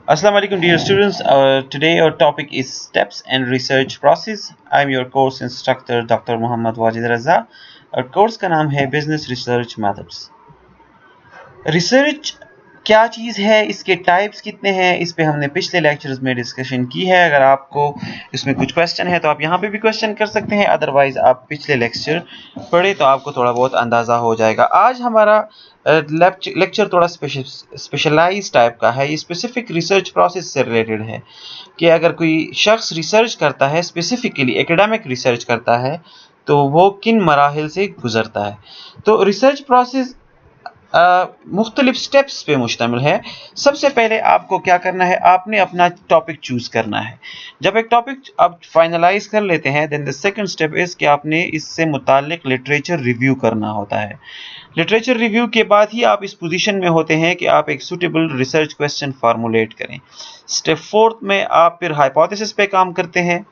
Assalamu alaikum dear students. Today our topic is steps and research process. I am your course instructor Dr. Muhammad Wajid Raza. और course का नाम है business research methods. Research क्या चीज़ है, इसके types कितने हैं, इस पे हमने पिछले लेक्चर्स में डिस्कशन की है। अगर आपको इसमें कुछ क्वेश्चन है तो आप यहाँ पे भी क्वेश्चन कर सकते हैं, अदरवाइज आप पिछले लेक्चर पढ़े तो आपको थोड़ा बहुत अंदाज़ा हो जाएगा। आज हमारा लेक्चर थोड़ा स्पेशलाइज टाइप का है। ये स्पेसिफिक रिसर्च प्रोसेस से रिलेटेड है कि अगर कोई शख्स रिसर्च करता है, स्पेसिफिकली एकेडमिक रिसर्च करता है, तो वो किन मराहिल से गुजरता है। तो रिसर्च प्रोसेस मुख्तलिफ स्टेप्स पे मुश्तमिल है। सबसे पहले आपको क्या करना है, आपने अपना टॉपिक चूज करना है। जब एक टॉपिक आप फाइनलाइज कर लेते हैं, then the second step is कि आपने इससे मुतालिक लिटरेचर रिव्यू करना होता है। लिटरेचर रिव्यू के बाद ही आप इस पोजीशन में होते हैं कि आप एक सूटेबल रिसर्च क्वेश्चन फार्मुलेट करें। स्टेप फोर्थ में आप फिर हाइपोथेसिस पे काम करते हैं।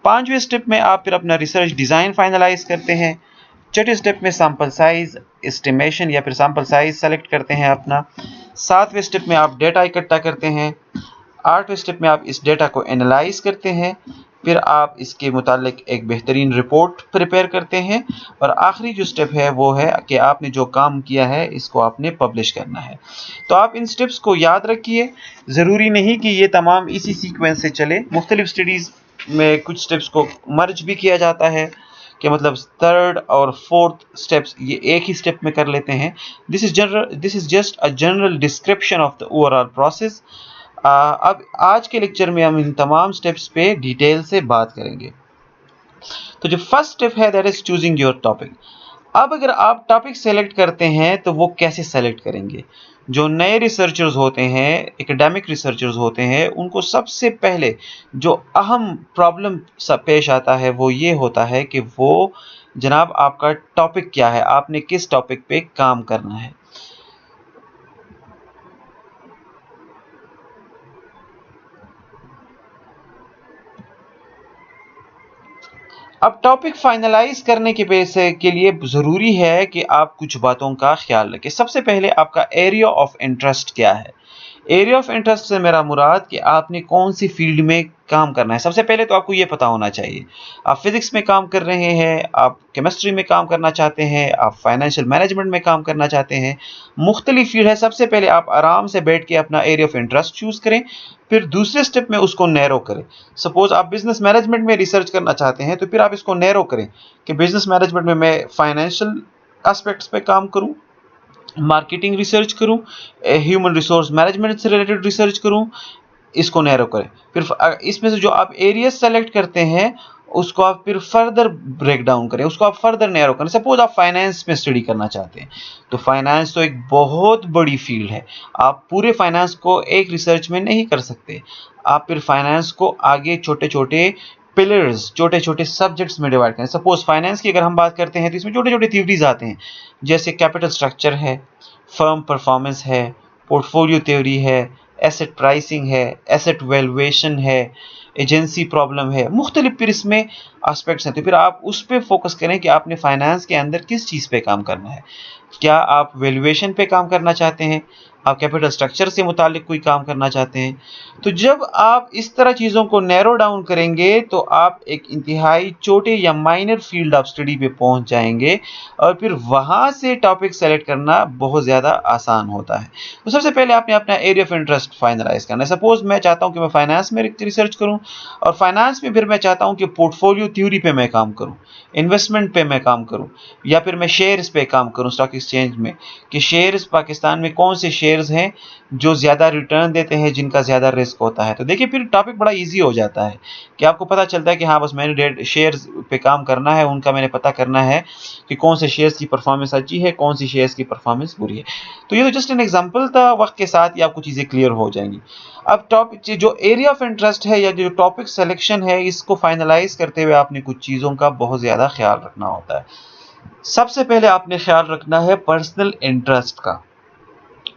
पांचवें स्टेप में आप फिर अपना रिसर्च डिज़ाइन फाइनलाइज करते हैं। छठे स्टेप में सैंपल साइज एस्टिमेशन या फिर सैंपल साइज सेलेक्ट करते हैं अपना। सातवें स्टेप में आप डेटा इकट्ठा करते हैं। आठवें स्टेप में आप इस डेटा को एनालाइज करते हैं। फिर आप इसके मुतालिक एक बेहतरीन रिपोर्ट प्रिपेयर करते हैं। और आखिरी जो स्टेप है वो है कि आपने जो काम किया है इसको आपने पब्लिश करना है। तो आप इन स्टेप्स को याद रखिए। ज़रूरी नहीं कि ये तमाम इसी सीक्वेंस से चले। मुख्तलिफ स्टडीज़ में कुछ स्टेप्स को मर्ज भी किया जाता है कि मतलब थर्ड और फोर्थ स्टेप्स ये एक ही स्टेप में कर लेते हैं। This is just a general description of the overall process. अब आज के लेक्चर में हम इन तमाम स्टेप्स पे डिटेल से बात करेंगे। तो जो फर्स्ट स्टेप है that is choosing your topic. अब अगर आप टॉपिक सेलेक्ट करते हैं तो वो कैसे सेलेक्ट करेंगे। जो नए रिसर्चर्स होते हैं, एकेडमिक रिसर्चर्स होते हैं, उनको सबसे पहले जो अहम प्रॉब्लम पेश आता है वो ये होता है कि वो जनाब आपका टॉपिक क्या है, आपने किस टॉपिक पे काम करना है। अब टॉपिक फाइनलाइज करने के लिए ज़रूरी है कि आप कुछ बातों का ख्याल रखें। सबसे पहले आपका एरिया ऑफ इंटरेस्ट क्या है। एरिया ऑफ इंटरेस्ट से मेरा मुराद कि आपने कौन सी फील्ड में काम करना है। सबसे पहले तो आपको ये पता होना चाहिए, आप फिजिक्स में काम कर रहे हैं, आप केमिस्ट्री में काम करना चाहते हैं, आप फाइनेंशियल मैनेजमेंट में काम करना चाहते हैं, मुख्तलिफ फील्ड है। सबसे पहले आप आराम से बैठ के अपना एरिया ऑफ इंटरेस्ट चूज़ करें, फिर दूसरे स्टेप में उसको नैरो करें। सपोज आप बिजनेस मैनेजमेंट में रिसर्च करना चाहते हैं, तो फिर आप इसको नैरो करें कि बिजनेस मैनेजमेंट में मैं फाइनेंशियल एस्पेक्ट्स पे काम करूं, मार्केटिंग रिसर्च करूं, ह्यूमन रिसोर्स मैनेजमेंट से रिलेटेड रिसर्च करूं। इसको नैरो करें। फिर इसमें से जो आप एरिया सेलेक्ट करते हैं उसको आप फिर फर्दर ब्रेक डाउन करें, उसको आप फर्दर नैरो करें। सपोज आप फाइनेंस में स्टडी करना चाहते हैं, तो फाइनेंस तो एक बहुत बड़ी फील्ड है, आप पूरे फाइनेंस को एक रिसर्च में नहीं कर सकते। आप फिर फाइनेंस को आगे छोटे छोटे पिलर्स, छोटे छोटे सब्जेक्ट्स में डिवाइड करें। सपोज फाइनेंस की अगर हम बात करते हैं तो इसमें छोटे छोटे थ्योरीज आते हैं, जैसे कैपिटल स्ट्रक्चर है, फर्म परफॉर्मेंस है, पोर्टफोलियो थ्योरी है, एसेट प्राइसिंग है, एसेट वैल्यूएशन है, एजेंसी प्रॉब्लम है, मुख्तलिफ फिर इसमें एस्पेक्ट्स हैं। तो फिर आप उस पर फोकस करें कि आपने फाइनेंस के अंदर किस चीज़ पे काम करना है। क्या आप वैल्यूएशन पे काम करना चाहते हैं, आप कैपिटल स्ट्रक्चर से मुतालिक कोई काम करना चाहते हैं। तो जब आप इस तरह चीज़ों को नैरो डाउन करेंगे तो आप एक इंतहाई छोटे या माइनर फील्ड ऑफ स्टडी पे पहुंच जाएंगे, और फिर वहाँ से टॉपिक सेलेक्ट करना बहुत ज़्यादा आसान होता है। तो सबसे पहले आपने अपना एरिया ऑफ इंटरेस्ट फाइनलाइज करना है। सपोज मैं चाहता हूँ कि मैं फाइनेंस में रिसर्च करूँ, और फाइनेंस में फिर मैं चाहता हूँ कि पोर्टफोलियो थ्योरी पे मैं काम करूँ, इन्वेस्टमेंट पे मैं काम करूँ, या फिर मैं शेयर्स पे काम करूँ स्टॉक एक्सचेंज में, कि शेयर्स पाकिस्तान में कौन से शेयर्स हैं जो ज़्यादा रिटर्न देते हैं, जिनका ज़्यादा रिस्क होता है। तो देखिए फिर टॉपिक बड़ा ईजी हो जाता है कि आपको पता चलता है कि हाँ बस मैंने शेयर्स पे काम करना है, उनका मैंने पता करना है कि कौन से शेयर्स की परफॉर्मेंस अच्छी है, कौन सी शेयर्स की परफॉर्मेंस बुरी है। तो ये तो जस्ट एन एग्जांपल था, वक्त के साथ ही आपको चीज़ें क्लियर हो जाएंगी। अब टॉपिक जो एरिया ऑफ इंटरेस्ट है या जो टॉपिक सिलेक्शन है, इसको फाइनलाइज करते हुए आपने कुछ चीज़ों का बहुत ज़्यादा ख्याल रखना होता है। सबसे पहले आपने ख्याल रखना है पर्सनल इंटरेस्ट का।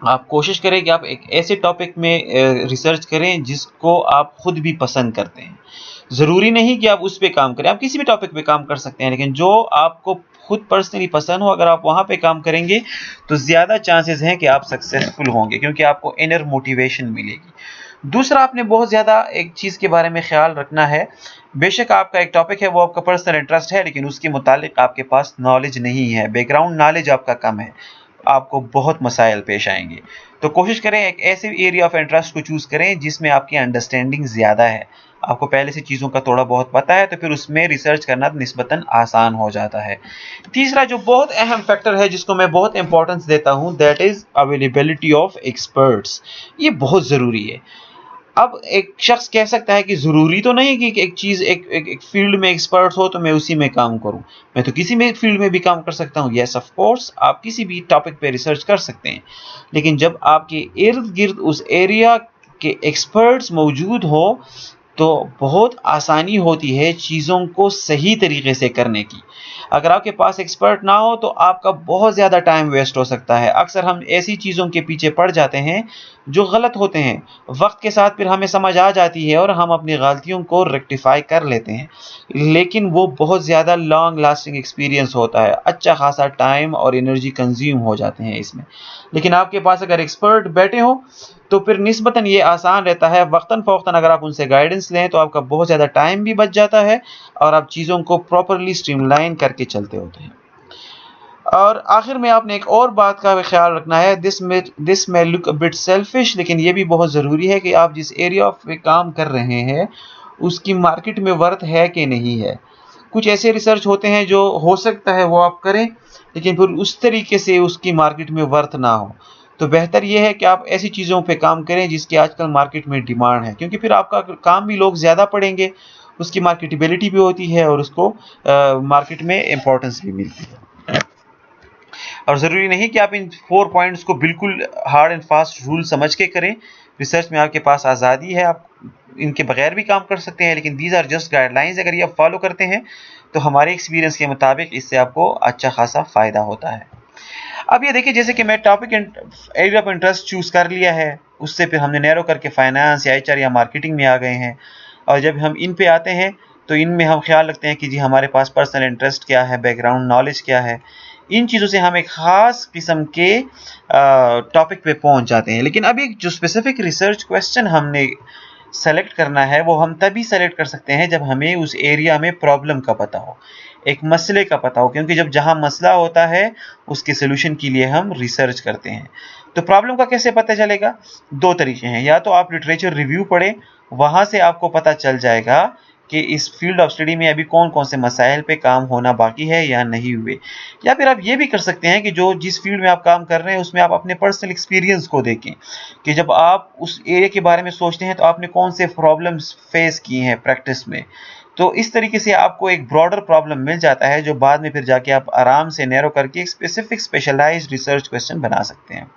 आप कोशिश करें कि आप एक ऐसे टॉपिक में रिसर्च करें जिसको आप खुद भी पसंद करते हैं। ज़रूरी नहीं कि आप उस पे काम करें, आप किसी भी टॉपिक पे काम कर सकते हैं, लेकिन जो आपको खुद पर्सनली पसंद हो, अगर आप वहाँ पे काम करेंगे तो ज़्यादा चांसेस हैं कि आप सक्सेसफुल होंगे, क्योंकि आपको इनर मोटिवेशन मिलेगी। दूसरा, आपने बहुत ज़्यादा एक चीज़ के बारे में ख्याल रखना है। बेशक आपका एक टॉपिक है, वो आपका पर्सनल इंटरेस्ट है, लेकिन उसके मुतालिक आपके पास नॉलेज नहीं है, बैकग्राउंड नॉलेज आपका कम है, आपको बहुत मसाइल पेश आएंगे। तो कोशिश करें एक ऐसे एरिया ऑफ इंटरेस्ट को चूज़ करें जिसमें आपकी अंडरस्टैंडिंग ज़्यादा है, आपको पहले से चीज़ों का थोड़ा बहुत पता है, तो फिर उसमें रिसर्च करना निस्बतन आसान हो जाता है। तीसरा जो बहुत अहम फैक्टर है, जिसको मैं बहुत इंपॉर्टेंस देता हूँ, that is availability of experts. ये बहुत ज़रूरी है। अब एक शख्स कह सकता है कि ज़रूरी तो नहीं कि एक चीज़ एक फील्ड में एक्सपर्ट हो तो मैं उसी में काम करूं, मैं तो किसी में फील्ड में भी काम कर सकता हूं। यस ऑफ कोर्स, आप किसी भी टॉपिक पे रिसर्च कर सकते हैं, लेकिन जब आपके इर्द गिर्द उस एरिया के एक्सपर्ट्स मौजूद हो तो बहुत आसानी होती है चीज़ों को सही तरीके से करने की। अगर आपके पास एक्सपर्ट ना हो तो आपका बहुत ज़्यादा टाइम वेस्ट हो सकता है। अक्सर हम ऐसी चीज़ों के पीछे पड़ जाते हैं जो गलत होते हैं। वक्त के साथ फिर हमें समझ आ जाती है और हम अपनी गलतियों को रेक्टिफाई कर लेते हैं, लेकिन वो बहुत ज़्यादा लॉन्ग लास्टिंग एक्सपीरियंस होता है, अच्छा खासा टाइम और एनर्जी कंज्यूम हो जाते हैं इसमें। लेकिन आपके पास अगर एक्सपर्ट बैठे हो तो फिर निस्बतन ये आसान रहता है। वक्तन फ़ौक्तन अगर आप उनसे गाइडेंस लें तो आपका बहुत ज़्यादा टाइम भी बच जाता है और आप चीज़ों को प्रॉपरली स्ट्रीमलाइन करके चलते होते हैं। और आखिर में आपने एक और बात का भी ख्याल रखना है, दिस में लुक अ बिट सेल्फिश, लेकिन ये भी बहुत ज़रूरी है कि आप जिस एरिया पे काम कर रहे हैं उसकी मार्केट में वर्थ है कि नहीं है। कुछ ऐसे रिसर्च होते हैं जो हो सकता है वो आप करें, लेकिन फिर उस तरीके से उसकी मार्केट में वर्थ ना हो। तो बेहतर ये है कि आप ऐसी चीज़ों पे काम करें जिसकी आजकल मार्केट में डिमांड है, क्योंकि फिर आपका काम भी लोग ज़्यादा पढ़ेंगे, उसकी मार्केटेबिलिटी भी होती है और उसको मार्केट में इम्पोर्टेंस भी मिलती है। और ज़रूरी नहीं कि आप इन 4 पॉइंट्स को बिल्कुल हार्ड एंड फास्ट रूल समझ के करें। रिसर्च में आपके पास आज़ादी है, आप इनके बगैर भी काम कर सकते हैं, लेकिन दीज आर जस्ट गाइडलाइंस। अगर ये आप फॉलो करते हैं तो हमारे एक्सपीरियंस के मुताबिक इससे आपको अच्छा खासा फ़ायदा होता है। अब ये देखिए, जैसे कि मैं topic area of interest choose कर लिया है, उससे फिर हमने नैरो करके फाइनेंस या एचआर या मार्केटिंग में आ गए हैं। और जब हम इन पे आते हैं तो इनमें हम ख्याल रखते हैं कि जी हमारे पास पर्सनल इंटरेस्ट क्या है, बैकग्राउंड नॉलेज क्या है। इन चीज़ों से हम एक ख़ास किस्म के टॉपिक पे पहुंच जाते हैं। लेकिन अभी जो स्पेसिफिक रिसर्च क्वेश्चन हमने सेलेक्ट करना है वो हम तभी सेलेक्ट कर सकते हैं जब हमें उस एरिया में प्रॉब्लम का पता हो, एक मसले का पता हो, क्योंकि जब जहाँ मसला होता है उसके सोल्यूशन के लिए हम रिसर्च करते हैं। तो प्रॉब्लम का कैसे पता चलेगा? दो तरीके हैं, या तो आप लिटरेचर रिव्यू पढ़ें, वहाँ से आपको पता चल जाएगा कि इस फील्ड ऑफ स्टडी में अभी कौन कौन से मसाइल पे काम होना बाकी है या नहीं हुए। या फिर आप ये भी कर सकते हैं कि जो जिस फील्ड में आप काम कर रहे हैं उसमें आप अपने पर्सनल एक्सपीरियंस को देखें, कि जब आप उस एरिया के बारे में सोचते हैं तो आपने कौन से प्रॉब्लम्स फेस किए हैं प्रैक्टिस में। तो इस तरीके से आपको एक ब्रॉडर प्रॉब्लम मिल जाता है जो बाद में फिर जाके आप आराम से नैरो करके एक स्पेसिफिक स्पेशलाइज्ड रिसर्च क्वेश्चन बना सकते हैं।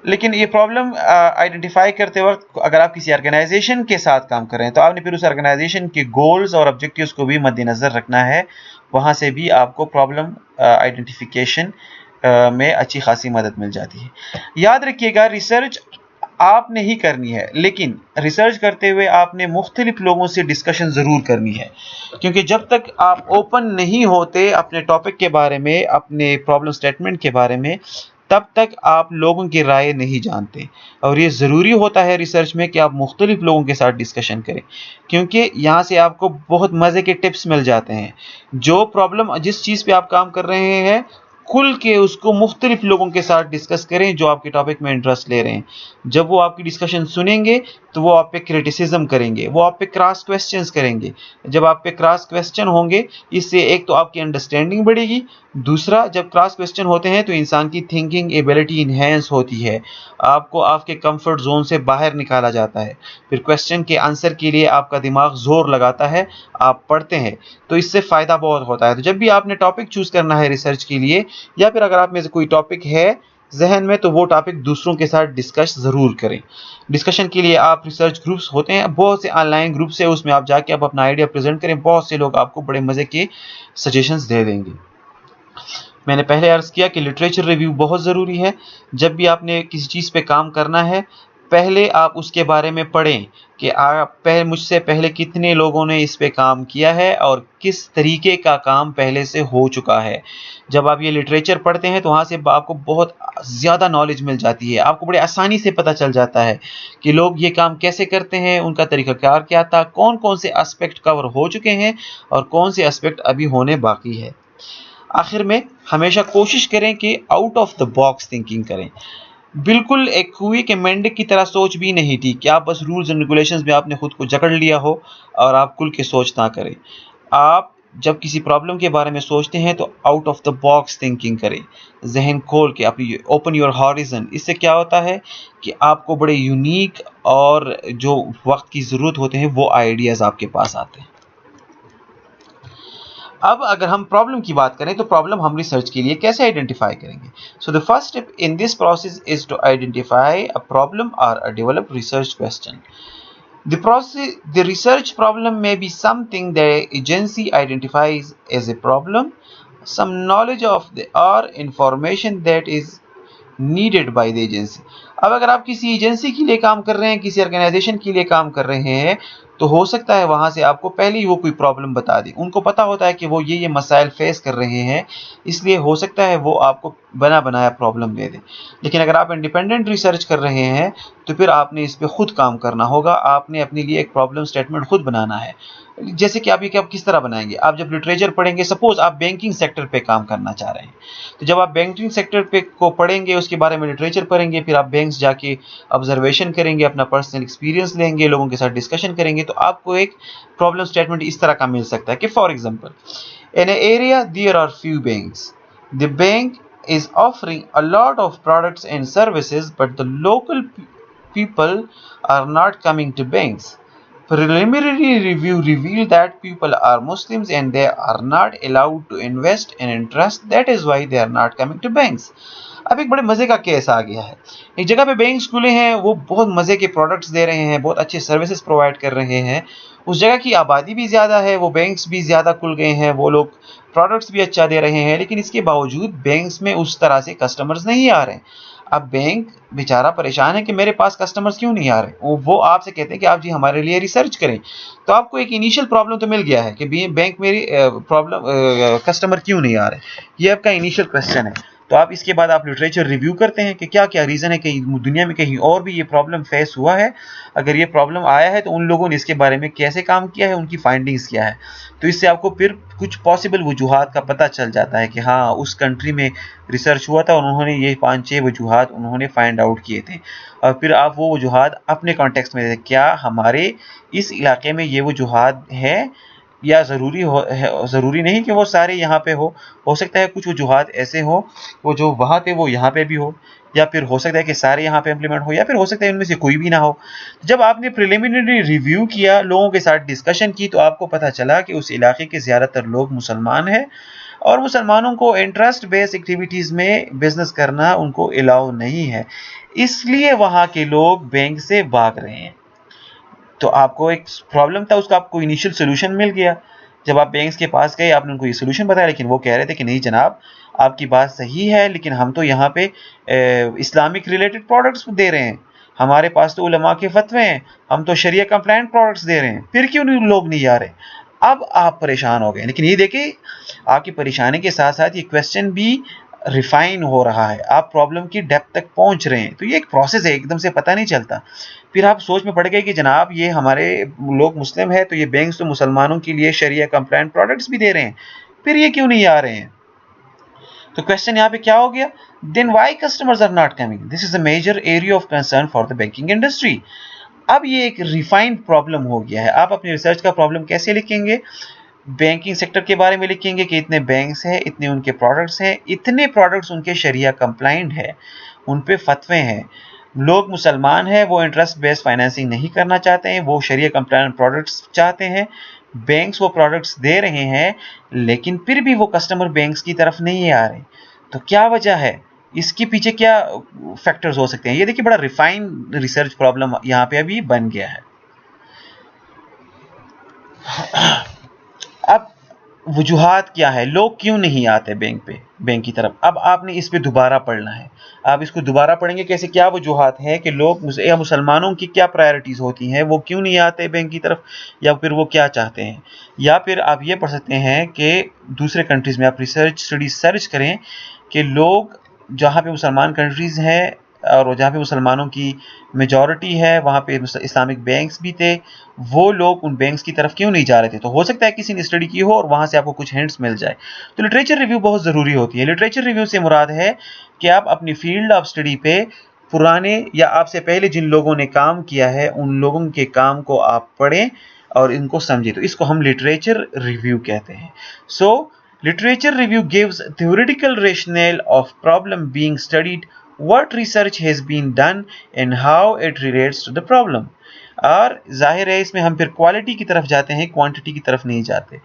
लेकिन ये प्रॉब्लम आइडेंटिफाई करते वक्त अगर आप किसी ऑर्गेनाइजेशन के साथ काम कर रहे हैं तो आपने फिर उस ऑर्गेनाइजेशन के गोल्स और ऑब्जेक्टिव्स को भी मद्देनज़र रखना है। वहाँ से भी आपको प्रॉब्लम आइडेंटिफिकेशन में अच्छी खासी मदद मिल जाती है। याद रखिएगा, रिसर्च आपने ही करनी है, लेकिन रिसर्च करते हुए आपने मुख्तलिफ लोगों से डिस्कशन ज़रूर करनी है, क्योंकि जब तक आप ओपन नहीं होते अपने टॉपिक के बारे में, अपने प्रॉब्लम स्टेटमेंट के बारे में, तब तक आप लोगों की राय नहीं जानते। और ये ज़रूरी होता है रिसर्च में कि आप मुख्तलिफ लोगों के साथ डिस्कशन करें, क्योंकि यहाँ से आपको बहुत मज़े के टिप्स मिल जाते हैं। जो प्रॉब्लम जिस चीज़ पे आप काम कर रहे हैं, खुल के उसको मुख्तलिफ लोगों के साथ डिस्कस करें जो आपके टॉपिक में इंटरेस्ट ले रहे हैं। जब वो आपकी डिस्कशन सुनेंगे तो वो आप पे क्रिटिसिज्म करेंगे, वो आप पे क्रॉस क्वेश्चंस करेंगे। जब आप पे क्रॉस क्वेश्चन होंगे, इससे एक तो आपकी अंडरस्टैंडिंग बढ़ेगी, दूसरा जब क्रॉस क्वेश्चन होते हैं तो इंसान की थिंकिंग एबिलिटी इन्हेंस होती है, आपको आपके कंफर्ट जोन से बाहर निकाला जाता है, फिर क्वेश्चन के आंसर के लिए आपका दिमाग जोर लगाता है, आप पढ़ते हैं, तो इससे फ़ायदा बहुत होता है। तो जब भी आपने टॉपिक चूज़ करना है रिसर्च के लिए, या फिर अगर आप में से कोई टॉपिक है जहन में, तो वो टॉपिक दूसरों के साथ डिस्कस ज़रूर करें। डिस्कशन के लिए आप रिसर्च ग्रुप्स होते हैं, बहुत से ऑनलाइन ग्रुप्स है, उसमें आप जाके आप अपना आइडिया प्रेजेंट करें, बहुत से लोग आपको बड़े मज़े के सजेशंस दे देंगे। मैंने पहले अर्ज़ किया कि लिटरेचर रिव्यू बहुत ज़रूरी है। जब भी आपने किसी चीज़ पे काम करना है, पहले आप उसके बारे में पढ़ें कि आप मुझसे पहले कितने लोगों ने इस पे काम किया है और किस तरीके का काम पहले से हो चुका है। जब आप ये लिटरेचर पढ़ते हैं तो वहाँ से आपको बहुत ज़्यादा नॉलेज मिल जाती है। आपको बड़े आसानी से पता चल जाता है कि लोग ये काम कैसे करते हैं, उनका तरीक़ाकार क्या था, कौन-कौन से एस्पेक्ट कवर हो चुके हैं और कौन से एस्पेक्ट अभी होने बाकी है। आखिर में हमेशा कोशिश करें कि out of the box thinking करें। बिल्कुल एक कुएं के मेंढक की तरह सोच भी नहीं थी कि आप बस रूल्स एंड रेगुलेशंस में आपने खुद को जकड़ लिया हो और आप खुल के सोच ना करें। आप जब किसी प्रॉब्लम के बारे में सोचते हैं तो out of the box thinking करें। ज़हन खोल के अपनी ओपन योर हॉरिज़न। इससे क्या होता है कि आपको बड़े यूनिक और जो वक्त की ज़रूरत होते हैं वो आइडियाज़ आपके पास आते हैं। अब अगर हम प्रॉब्लम की बात करें तो प्रॉब्लम हम रिसर्च के लिए कैसे आइडेंटिफाई करेंगे। So the first step in this process is to identify a problem और a develop research question. The research problem may be something the agency identifies as a problem, some knowledge of the or information that is needed by the agency. अब अगर आप किसी agency के लिए काम कर रहे हैं, किसी ऑर्गेनाइजेशन के लिए काम कर रहे हैं, तो हो सकता है वहाँ से आपको पहले ही वो कोई प्रॉब्लम बता दें। उनको पता होता है कि वो ये मसाइल फेस कर रहे हैं, इसलिए हो सकता है वो आपको बना बनाया प्रॉब्लम दे दें। लेकिन अगर आप इंडिपेंडेंट रिसर्च कर रहे हैं तो फिर आपने इस पे खुद काम करना होगा। आपने अपने लिए एक प्रॉब्लम स्टेटमेंट खुद बनाना है। जैसे कि आप किस तरह बनाएंगे। आप जब लिटरेचर पढ़ेंगे, सपोज आप बैंकिंग सेक्टर पे काम करना चाह रहे हैं, तो जब आप बैंकिंग सेक्टर पे को पढ़ेंगे, उसके बारे में लिटरेचर पढ़ेंगे, फिर आप बैंक्स जाके ऑब्जर्वेशन करेंगे, अपना पर्सनल एक्सपीरियंस लेंगे, लोगों के साथ डिस्कशन करेंगे, तो आपको एक प्रॉब्लम स्टेटमेंट इस तरह का मिल सकता है कि for example, in a area there are few banks, the bank is offering a lot of products and services, but the local people are not coming to banks. Preliminary review revealed that people are Muslims and they are not allowed to invest in interest. That is why they are not coming to banks. अब एक बड़े मजे का case आ गया है। एक जगह पे बैंक्स खुले हैं, वो बहुत मजे के प्रोडक्ट्स दे रहे हैं, बहुत अच्छे सर्विसेज प्रोवाइड कर रहे हैं। उस जगह की आबादी भी ज़्यादा है, वो बैंक्स भी ज़्यादा खुल गए हैं, वो लोग प्रोडक्ट्स भी अच्छा दे रहे हैं, लेकिन इसके बावजूद बैंक्स में उस तरह से कस्टमर्स नहीं आ रहे हैं। अब बैंक बेचारा परेशान है कि मेरे पास कस्टमर्स क्यों नहीं आ रहे। वो आपसे कहते हैं कि आप जी हमारे लिए रिसर्च करें। तो आपको एक इनिशियल प्रॉब्लम तो मिल गया है कि बैंक मेरी प्रॉब्लम कस्टमर क्यों नहीं आ रहे। ये आपका इनिशियल क्वेश्चन है। तो आप इसके बाद आप लिटरेचर रिव्यू करते हैं कि क्या क्या रीज़न है कि दुनिया में कहीं और भी ये प्रॉब्लम फेस हुआ है। अगर ये प्रॉब्लम आया है तो उन लोगों ने इसके बारे में कैसे काम किया है, उनकी फाइंडिंग्स क्या है। तो इससे आपको फिर कुछ पॉसिबल वजूहात का पता चल जाता है कि हाँ, उस कंट्री में रिसर्च हुआ था और उन्होंने ये 5-6 वजूहात उन्होंने फाइंड आउट किए थे। और फिर आप वो वजूहात अपने कॉन्टेक्स्ट में देखें, क्या हमारे इस इलाके में ये वजूहात हैं, या ज़रूरी नहीं कि वो सारे यहाँ पे हो सकता है कुछ वजूहात ऐसे हो, वो जो वहाँ थे वो यहाँ पे भी हो, या फिर हो सकता है कि सारे यहाँ पे इम्प्लीमेंट हो, या फिर हो सकता है इनमें से कोई भी ना हो। जब आपने प्रिलिमिनरी रिव्यू किया, लोगों के साथ डिस्कशन की, तो आपको पता चला कि उस इलाके के ज़्यादातर लोग मुसलमान हैं और मुसलमानों को इंटरेस्ट बेस्ड एक्टिविटीज़ में बिजनेस करना उनको अलाउ नहीं है, इसलिए वहाँ के लोग बैंक से भाग रहे हैं। तो आपको एक प्रॉब्लम था, उसका आपको इनिशियल सोल्यूशन मिल गया। जब आप बैंक्स के पास गए, आपने उनको ये सोल्यूशन बताया, लेकिन वो कह रहे थे कि नहीं जनाब, आपकी बात सही है, लेकिन हम तो यहाँ पे इस्लामिक रिलेटेड प्रोडक्ट्स दे रहे हैं, हमारे पास तो उलमा के फतवे हैं, हम तो शरिया कंप्लायंट प्रोडक्ट्स दे रहे हैं, फिर क्यों नहीं लोग नहीं आ रहे। अब आप परेशान हो गए। लेकिन ये देखिए, आपकी परेशानी के साथ साथ ये क्वेश्चन भी रिफाइन हो रहा है, आप प्रॉब्लम की डेप्थ तक पहुंच रहे हैं। तो ये एक प्रोसेस है, एकदम से पता नहीं चलता। फिर आप सोच में पड़ गए कि जनाब ये हमारे लोग मुस्लिम है, तो ये बैंक्स तो मुसलमानों के लिए शरिया कंप्लायंट प्रोडक्ट्स भी दे रहे हैं, फिर ये क्यों नहीं आ रहे हैं। तो क्वेश्चन यहाँ पे क्या हो गया, then why customers are not coming, this is a major area of concern for the banking industry. अब ये एक रिफाइंड प्रॉब्लम हो गया है। आप अपनी रिसर्च का प्रॉब्लम कैसे लिखेंगे, बैंकिंग सेक्टर के बारे में लिखेंगे कि इतने बैंक्स हैं, इतने उनके प्रोडक्ट्स हैं, इतने प्रोडक्ट्स उनके शरिया कंप्लाइंट है, उन पे फतवे हैं, लोग मुसलमान हैं, वो इंटरेस्ट बेस्ड फाइनेंसिंग नहीं करना चाहते हैं, वो शरिया कंप्लाइंट प्रोडक्ट्स चाहते हैं, बैंक्स वो प्रोडक्ट्स दे रहे हैं, लेकिन फिर भी वो कस्टमर बैंक्स की तरफ नहीं आ रहे। तो क्या वजह है, इसके पीछे क्या फैक्टर्स हो सकते हैं। ये देखिए, बड़ा रिफाइन रिसर्च प्रॉब्लम यहाँ पे अभी बन गया है। अब वजूहात क्या है, लोग क्यों नहीं आते बैंक की तरफ। अब आपने इस पे दोबारा पढ़ना है। आप इसको दोबारा पढ़ेंगे कैसे, क्या वजूहात है कि लोग या मुसलमानों की क्या प्रायोरिटीज़ होती हैं, वो क्यों नहीं आते बैंक की तरफ, या फिर वो क्या चाहते हैं। या फिर आप ये पढ़ सकते हैं कि दूसरे कंट्रीज़ में आप रिसर्च स्टडी सर्च करें कि लोग जहाँ पे मुसलमान कंट्रीज़ हैं और जहाँ पे मुसलमानों की मेजॉरिटी है वहाँ पे इस्लामिक बैंक्स भी थे, वो लोग उन बैंक्स की तरफ क्यों नहीं जा रहे थे। तो हो सकता है किसी ने स्टडी की हो और वहाँ से आपको कुछ हिंट्स मिल जाए। तो लिटरेचर रिव्यू बहुत ज़रूरी होती है। लिटरेचर रिव्यू से मुराद है कि आप अपनी फील्ड ऑफ स्टडी पे पुराने या आपसे पहले जिन लोगों ने काम किया है उन लोगों के काम को आप पढ़ें और इनको समझें। तो इसको हम लिटरेचर रिव्यू कहते हैं। सो literature review gives theoretical rationale of problem being studied, what research has been done and how it relates to the problem। और जाहिर है इसमें हम फिर क्वालिटी की तरफ जाते हैं, क्वांटिटी की तरफ नहीं जाते।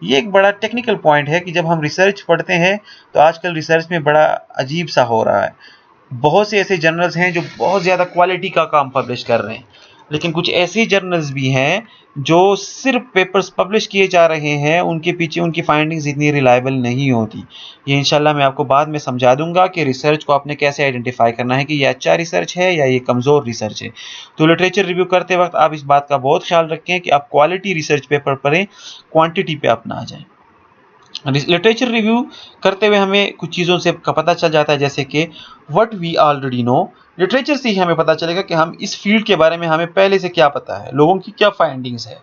ये एक बड़ा टेक्निकल पॉइंट है कि जब हम रिसर्च पढ़ते हैं तो आजकल रिसर्च में बड़ा अजीब सा हो रहा है। बहुत से ऐसे जर्नल्स हैं जो बहुत ज़्यादा क्वालिटी का काम पब्लिश कर रहे हैं, लेकिन कुछ ऐसे जर्नल्स भी हैं जो सिर्फ पेपर्स पब्लिश किए जा रहे हैं, उनके पीछे उनकी फाइंडिंग्स इतनी रिलायबल नहीं होती। ये इंशाल्लाह मैं आपको बाद में समझा दूंगा कि रिसर्च को आपने कैसे आइडेंटिफाई करना है कि ये अच्छा रिसर्च है या ये कमज़ोर रिसर्च है। तो लिटरेचर रिव्यू करते वक्त आप इस बात का बहुत ख्याल रखें कि आप क्वालिटी रिसर्च पेपर पढ़ें, क्वान्टिटी पे आप ना आ जाएँ। लिटरेचर रिव्यू करते हुए हमें कुछ चीज़ों से का पता चल जाता है, जैसे कि what we already know. Literature से ही हमें पता चलेगा कि हम इस फील्ड के बारे में हमें पहले से क्या पता है, लोगों की क्या फाइंडिंग्स है।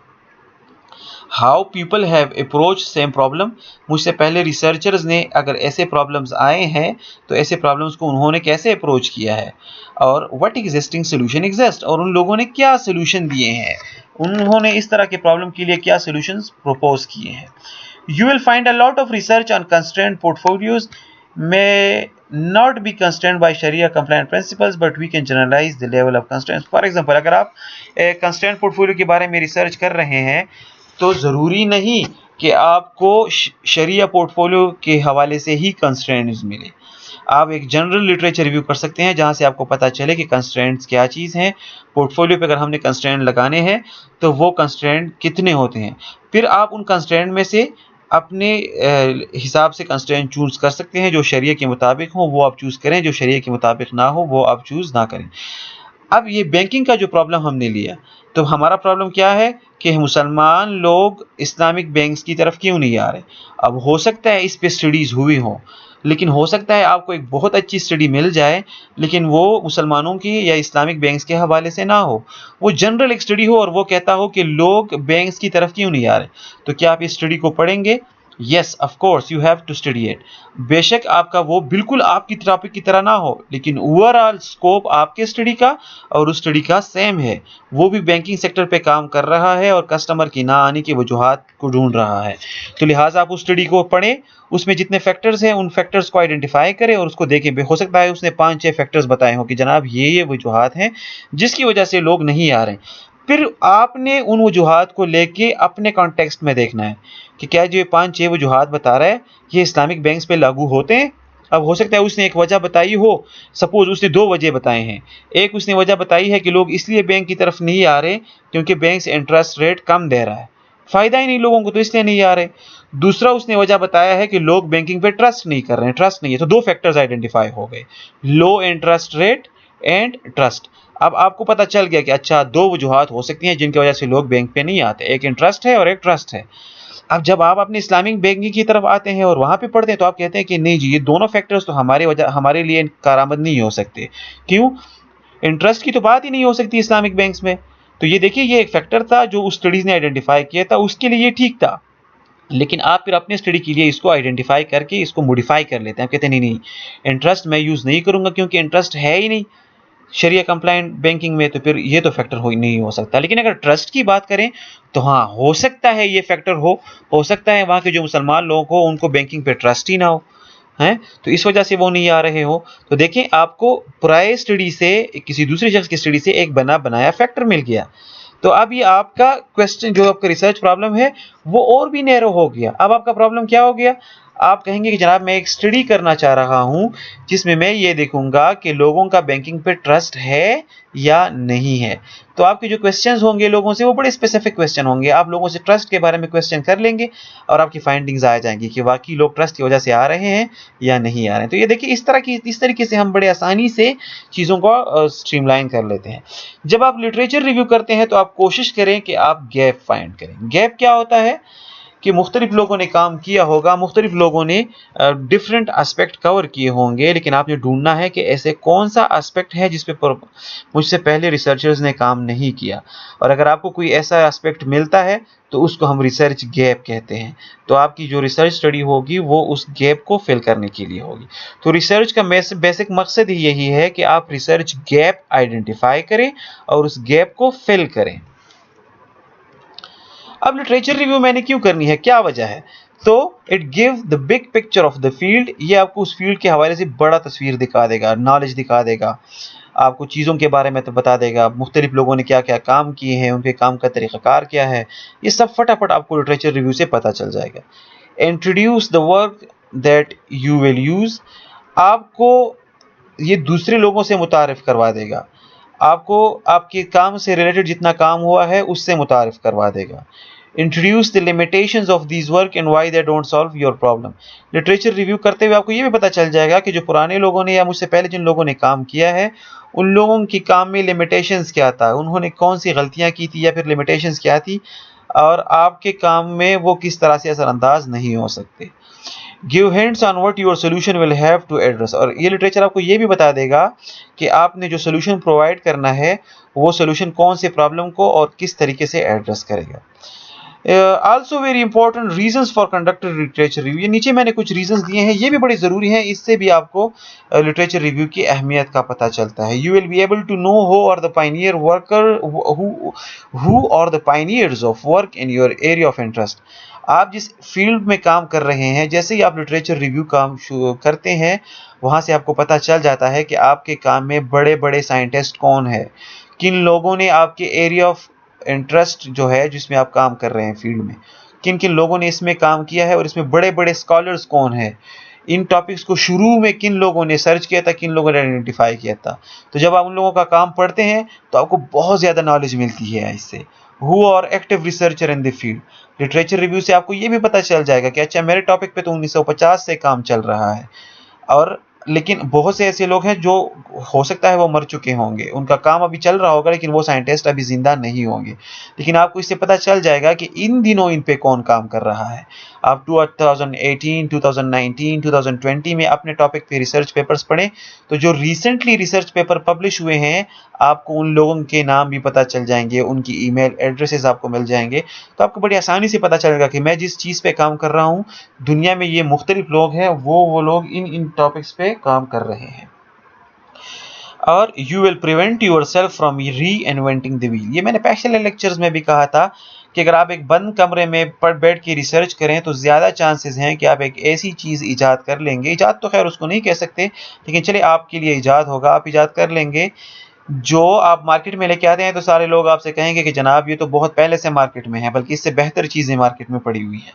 How people have approach same problem, मुझसे पहले रिसर्चर्स ने अगर ऐसे प्रॉब्लम्स आए हैं तो ऐसे प्रॉब्लम्स को उन्होंने कैसे अप्रोच किया है। और व्हाट एग्जिस्टिंग सोल्यूशन एग्जिस्ट, और उन लोगों ने क्या सोल्यूशन दिए हैं, उन्होंने इस तरह के प्रॉब्लम के लिए क्या सोल्यूशंस प्रपोज किए हैं। You will find a lot of research on constrained portfolios may not be constrained by Sharia compliant principles, but we can generalize the level of constraints. For example, अगर आप constrained portfolio के बारे में research कर रहे हैं तो ज़रूरी नहीं कि आपको शरिया पोर्टफोलियो के हवाले से ही कंस्ट्रेंट्स मिले। आप एक जनरल लिटरेचर रिव्यू कर सकते हैं जहां से आपको पता चले कि कंस्ट्रेंट्स क्या चीज़ हैं। पोर्टफोलियो पे अगर हमने कंस्ट्रेंट लगाने हैं तो वो कंस्ट्रेंट कितने होते हैं, फिर आप उन कंस्ट्रेंट में से अपने हिसाब से कंस्ट्रेंट चूज़ कर सकते हैं। जो शरिया के मुताबिक हो वो आप चूज़ करें, जो शरिया के मुताबिक ना हो वो आप चूज़ ना करें। अब ये बैंकिंग का जो प्रॉब्लम हमने लिया, तो हमारा प्रॉब्लम क्या है कि मुसलमान लोग इस्लामिक बैंक्स की तरफ क्यों नहीं आ रहे। अब हो सकता है इस पे स्टडीज़ हुई हो, लेकिन हो सकता है आपको एक बहुत अच्छी स्टडी मिल जाए लेकिन वो मुसलमानों की या इस्लामिक बैंक्स के हवाले से ना हो, वो जनरल एक स्टडी हो और वो कहता हो कि लोग बैंक्स की तरफ क्यों नहीं आ रहे। तो क्या आप इस स्टडी को पढ़ेंगे? Yes of course you have to study it. बेशक आपका वो बिल्कुल आपकी टॉपिक की तरह ना हो, लेकिन ओवरऑल स्कोप आपके स्टडी का और उस स्टडी का सेम है। वो भी बैंकिंग सेक्टर पे काम कर रहा है और कस्टमर की ना आने की वजूहात को ढूंढ रहा है। तो लिहाजा आप उस स्टडी को पढ़ें, उसमें जितने फैक्टर्स हैं उन फैक्टर्स को आइडेंटिफाई करें और उसको देखें। हो सकता है उसने 5-6 फैक्टर्स बताए हो कि जनाब ये वजूहात हैं जिसकी वजह से लोग नहीं आ रहे। फिर आपने उन वजूहात को लेके अपने कॉन्टेक्स्ट में देखना है कि क्या जो 5-6 वजूहात बता रहा है ये इस्लामिक बैंक्स पे लागू होते हैं। अब हो सकता है उसने एक वजह बताई हो, सपोज उसने 2 वजह बताए हैं। एक उसने वजह बताई है कि लोग इसलिए बैंक की तरफ नहीं आ रहे क्योंकि बैंक इंटरेस्ट रेट कम दे रहा है, फ़ायदा ही नहीं लोगों को तो इसलिए नहीं आ रहे। दूसरा उसने वजह बताया है कि लोग बैंकिंग पे ट्रस्ट नहीं कर रहे हैं, ट्रस्ट नहीं है। तो 2 फैक्टर्स आइडेंटिफाई हो गए, लो इंटरेस्ट रेट एंड ट्रस्ट। अब आपको पता चल गया कि अच्छा 2 वजूहात हो सकती हैं जिनकी वजह से लोग बैंक पे नहीं आते, एक इंटरेस्ट है और एक ट्रस्ट है। अब जब आप अपने इस्लामिक बैंकिंग की तरफ आते हैं और वहाँ पे पढ़ते हैं तो आप कहते हैं कि नहीं जी ये दोनों फैक्टर्स तो हमारे लिए कारआमद नहीं हो सकते। क्यों? इंटरेस्ट की तो बात ही नहीं हो सकती इस्लामिक बैंक्स में। तो ये देखिए ये एक फैक्टर था जो उस स्टडीज़ ने आइडेंटिफाई किया था, उसके लिए ये ठीक था। लेकिन आप फिर अपने स्टडी के लिए इसको आइडेंटिफाई करके इसको मॉडिफाई कर लेते हैं। आप कहते हैं नहीं इंटरेस्ट मैं यूज़ नहीं करूँगा क्योंकि इंटरेस्ट है ही नहीं शरिया कंप्लाइंट बैंकिंग में, तो फिर ये तो फैक्टर नहीं हो सकता। लेकिन अगर ट्रस्ट की बात करें तो हाँ हो सकता है ये फैक्टर हो सकता है वहाँ के जो मुसलमान लोग हो उनको बैंकिंग पे ट्रस्ट ही ना हो, हैं तो इस वजह से वो नहीं आ रहे हो। तो देखें आपको प्रायर स्टडी से किसी दूसरे शख्स की स्टडी से एक बना बनाया फैक्टर मिल गया। तो अब ये आपका क्वेश्चन जो आपका रिसर्च प्रॉब्लम है वो और भी नैरो हो गया। अब आपका प्रॉब्लम क्या हो गया, आप कहेंगे कि जनाब मैं एक स्टडी करना चाह रहा हूं जिसमें मैं ये देखूंगा कि लोगों का बैंकिंग पे ट्रस्ट है या नहीं है। तो आपके जो क्वेश्चंस होंगे लोगों से वो बड़े स्पेसिफिक क्वेश्चन होंगे। आप लोगों से ट्रस्ट के बारे में क्वेश्चन कर लेंगे और आपकी फाइंडिंग्स आ जाएंगी कि वाकई लोग ट्रस्ट की वजह से आ रहे हैं या नहीं आ रहे हैं। तो ये देखिए इस तरीके से हम बड़े आसानी से चीज़ों को स्ट्रीमलाइन कर लेते हैं। जब आप लिटरेचर रिव्यू करते हैं तो आप कोशिश करें कि आप गैप फाइंड करें। गैप क्या होता है कि मुख्तलिफ लोगों ने काम किया होगा, मुख्तलिफ लोगों ने डिफरेंट एस्पेक्ट कवर किए होंगे, लेकिन आपने ढूंढना है कि ऐसे कौन सा एस्पेक्ट है जिस पे मुझसे पहले रिसर्चर्स ने काम नहीं किया। और अगर आपको कोई ऐसा एस्पेक्ट मिलता है तो उसको हम रिसर्च गैप कहते हैं। तो आपकी जो रिसर्च स्टडी होगी वो उस गैप को फिल करने के लिए होगी। तो रिसर्च का बेसिक मकसद ही यही है कि आप रिसर्च गैप आइडेंटिफाई करें और उस गैप को फिल करें। अब लिटरेचर रिव्यू मैंने क्यों करनी है, क्या वजह है? तो it give the big picture of the field. ये आपको उस फील्ड के हवाले से बड़ा तस्वीर दिखा देगा, नॉलेज दिखा देगा, आपको चीज़ों के बारे में तो बता देगा, मुख्तलिफ लोगों ने क्या क्या काम किए हैं, उनके काम का तरीक़ाकार क्या है, ये सब फटाफट आपको लिटरेचर रिव्यू से पता चल जाएगा। Introduce the work that you will use. आपको ये दूसरे लोगों से मुतारिफ करवा देगा, आपको आपके काम से रिलेटेड जितना काम हुआ है उससे मुतारिफ करवा देगा। Introduce the limitations of these work and why they don't solve your problem. Literature review करते हुए आपको ये भी पता चल जाएगा कि जो पुराने लोगों ने या मुझसे पहले जिन लोगों ने काम किया है उन लोगों की काम में लिमिटेशंस क्या था, उन्होंने कौन सी गलतियां की थी या फिर लिमिटेशंस क्या थी, और आपके काम में वो किस तरह से असरअंदाज नहीं हो सकते। Give hints on what your solution will have to address. और ये लिटरेचर आपको ये भी बता देगा कि आपने जो सोल्यूशन प्रोवाइड करना है वो सोल्यूशन कौन से प्रॉब्लम को और किस तरीके से एड्रेस करेगा। Also very important reasons for conducted literature review. ये नीचे मैंने कुछ रीजंस दिए हैं, ये भी बड़े ज़रूरी हैं, इससे भी आपको लिटरेचर रिव्यू की अहमियत का पता चलता है। You will be able to know who are the pioneer worker who are the pioneers of work in your area of interest. आप जिस फील्ड में काम कर रहे हैं, जैसे ही आप लिटरेचर रिव्यू काम करते हैं वहाँ से आपको पता चल जाता है कि आपके काम में बड़े बड़े साइंटिस्ट कौन है, किन लोगों ने आपके एरिया ऑफ इंटरेस्ट जो है जिसमें आप काम कर रहे हैं फील्ड में, किन किन लोगों ने इसमें काम किया है और इसमें बड़े बड़े स्कॉलर्स कौन है, इन टॉपिक्स को शुरू में किन लोगों ने सर्च किया था, किन लोगों ने आइडेंटिफाई किया था। तो जब आप उन लोगों का काम पढ़ते हैं तो आपको बहुत ज़्यादा नॉलेज मिलती है इससे। Who are active researcher in the field. Literature review से आपको ये भी पता चल जाएगा कि अच्छा मेरे टॉपिक पे तो 1950 से काम चल रहा है, और लेकिन बहुत से ऐसे लोग हैं जो हो सकता है वो मर चुके होंगे, उनका काम अभी चल रहा होगा लेकिन वो साइंटिस्ट अभी जिंदा नहीं होंगे, लेकिन आपको इससे पता चल जाएगा कि इन दिनों इन पे कौन काम कर रहा है। आप 2018, 2019, 2020 में अपने टॉपिक पे रिसर्च पेपर्स पढ़ें तो जो रिसेंटली रिसर्च पेपर पब्लिश हुए हैं आपको उन लोगों के नाम भी पता चल जाएंगे, उनकी ईमेल एड्रेसेस आपको मिल जाएंगे। तो आपको बड़ी आसानी से पता चलेगा कि मैं जिस चीज़ पे काम कर रहा हूँ दुनिया में ये मुख्तलिफ लोग हैं, वो लोग इन टॉपिक्स पे काम कर रहे हैं। और you will prevent yourself from reinventing the wheel. ये मैंने पिछले लेक्चर्स में भी कहा था कि अगर आप एक बंद कमरे में बैठ के रिसर्च करें तो ज़्यादा चांसेस हैं कि आप एक ऐसी चीज़ ईजाद कर लेंगे, ईजाद तो खैर उसको नहीं कह सकते लेकिन चलिए आपके लिए ईजाद होगा, आप ईजाद कर लेंगे जो आप मार्केट में लेके आते हैं तो सारे लोग आपसे कहेंगे कि जनाब ये तो बहुत पहले से मार्केट में है, बल्कि इससे बेहतर चीज़ें मार्केट में पड़ी हुई हैं।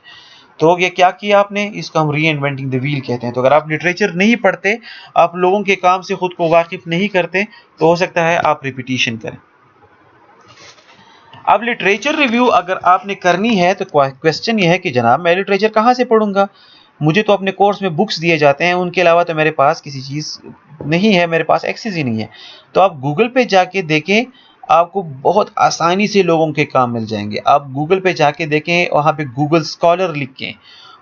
तो ये क्या किया आपने, इसको हम री इन्वेंटिंग द व्हील कहते हैं। तो अगर आप लिटरेचर नहीं पढ़ते, आप लोगों के काम से खुद को वाकिफ नहीं करते, तो हो सकता है आप रिपीटिशन करें। अब लिटरेचर रिव्यू अगर आपने करनी है तो क्वेश्चन ये है कि जनाब मैं लिटरेचर कहाँ से पढ़ूंगा, मुझे तो अपने कोर्स में बुक्स दिए जाते हैं, उनके अलावा तो मेरे पास किसी चीज़ नहीं है, मेरे पास एक्सेस ही नहीं है। तो आप गूगल पे जाके देखें, आपको बहुत आसानी से लोगों के काम मिल जाएंगे। आप गूगल पे जाके देखें, वहाँ पे गूगल स्कॉलर लिख के,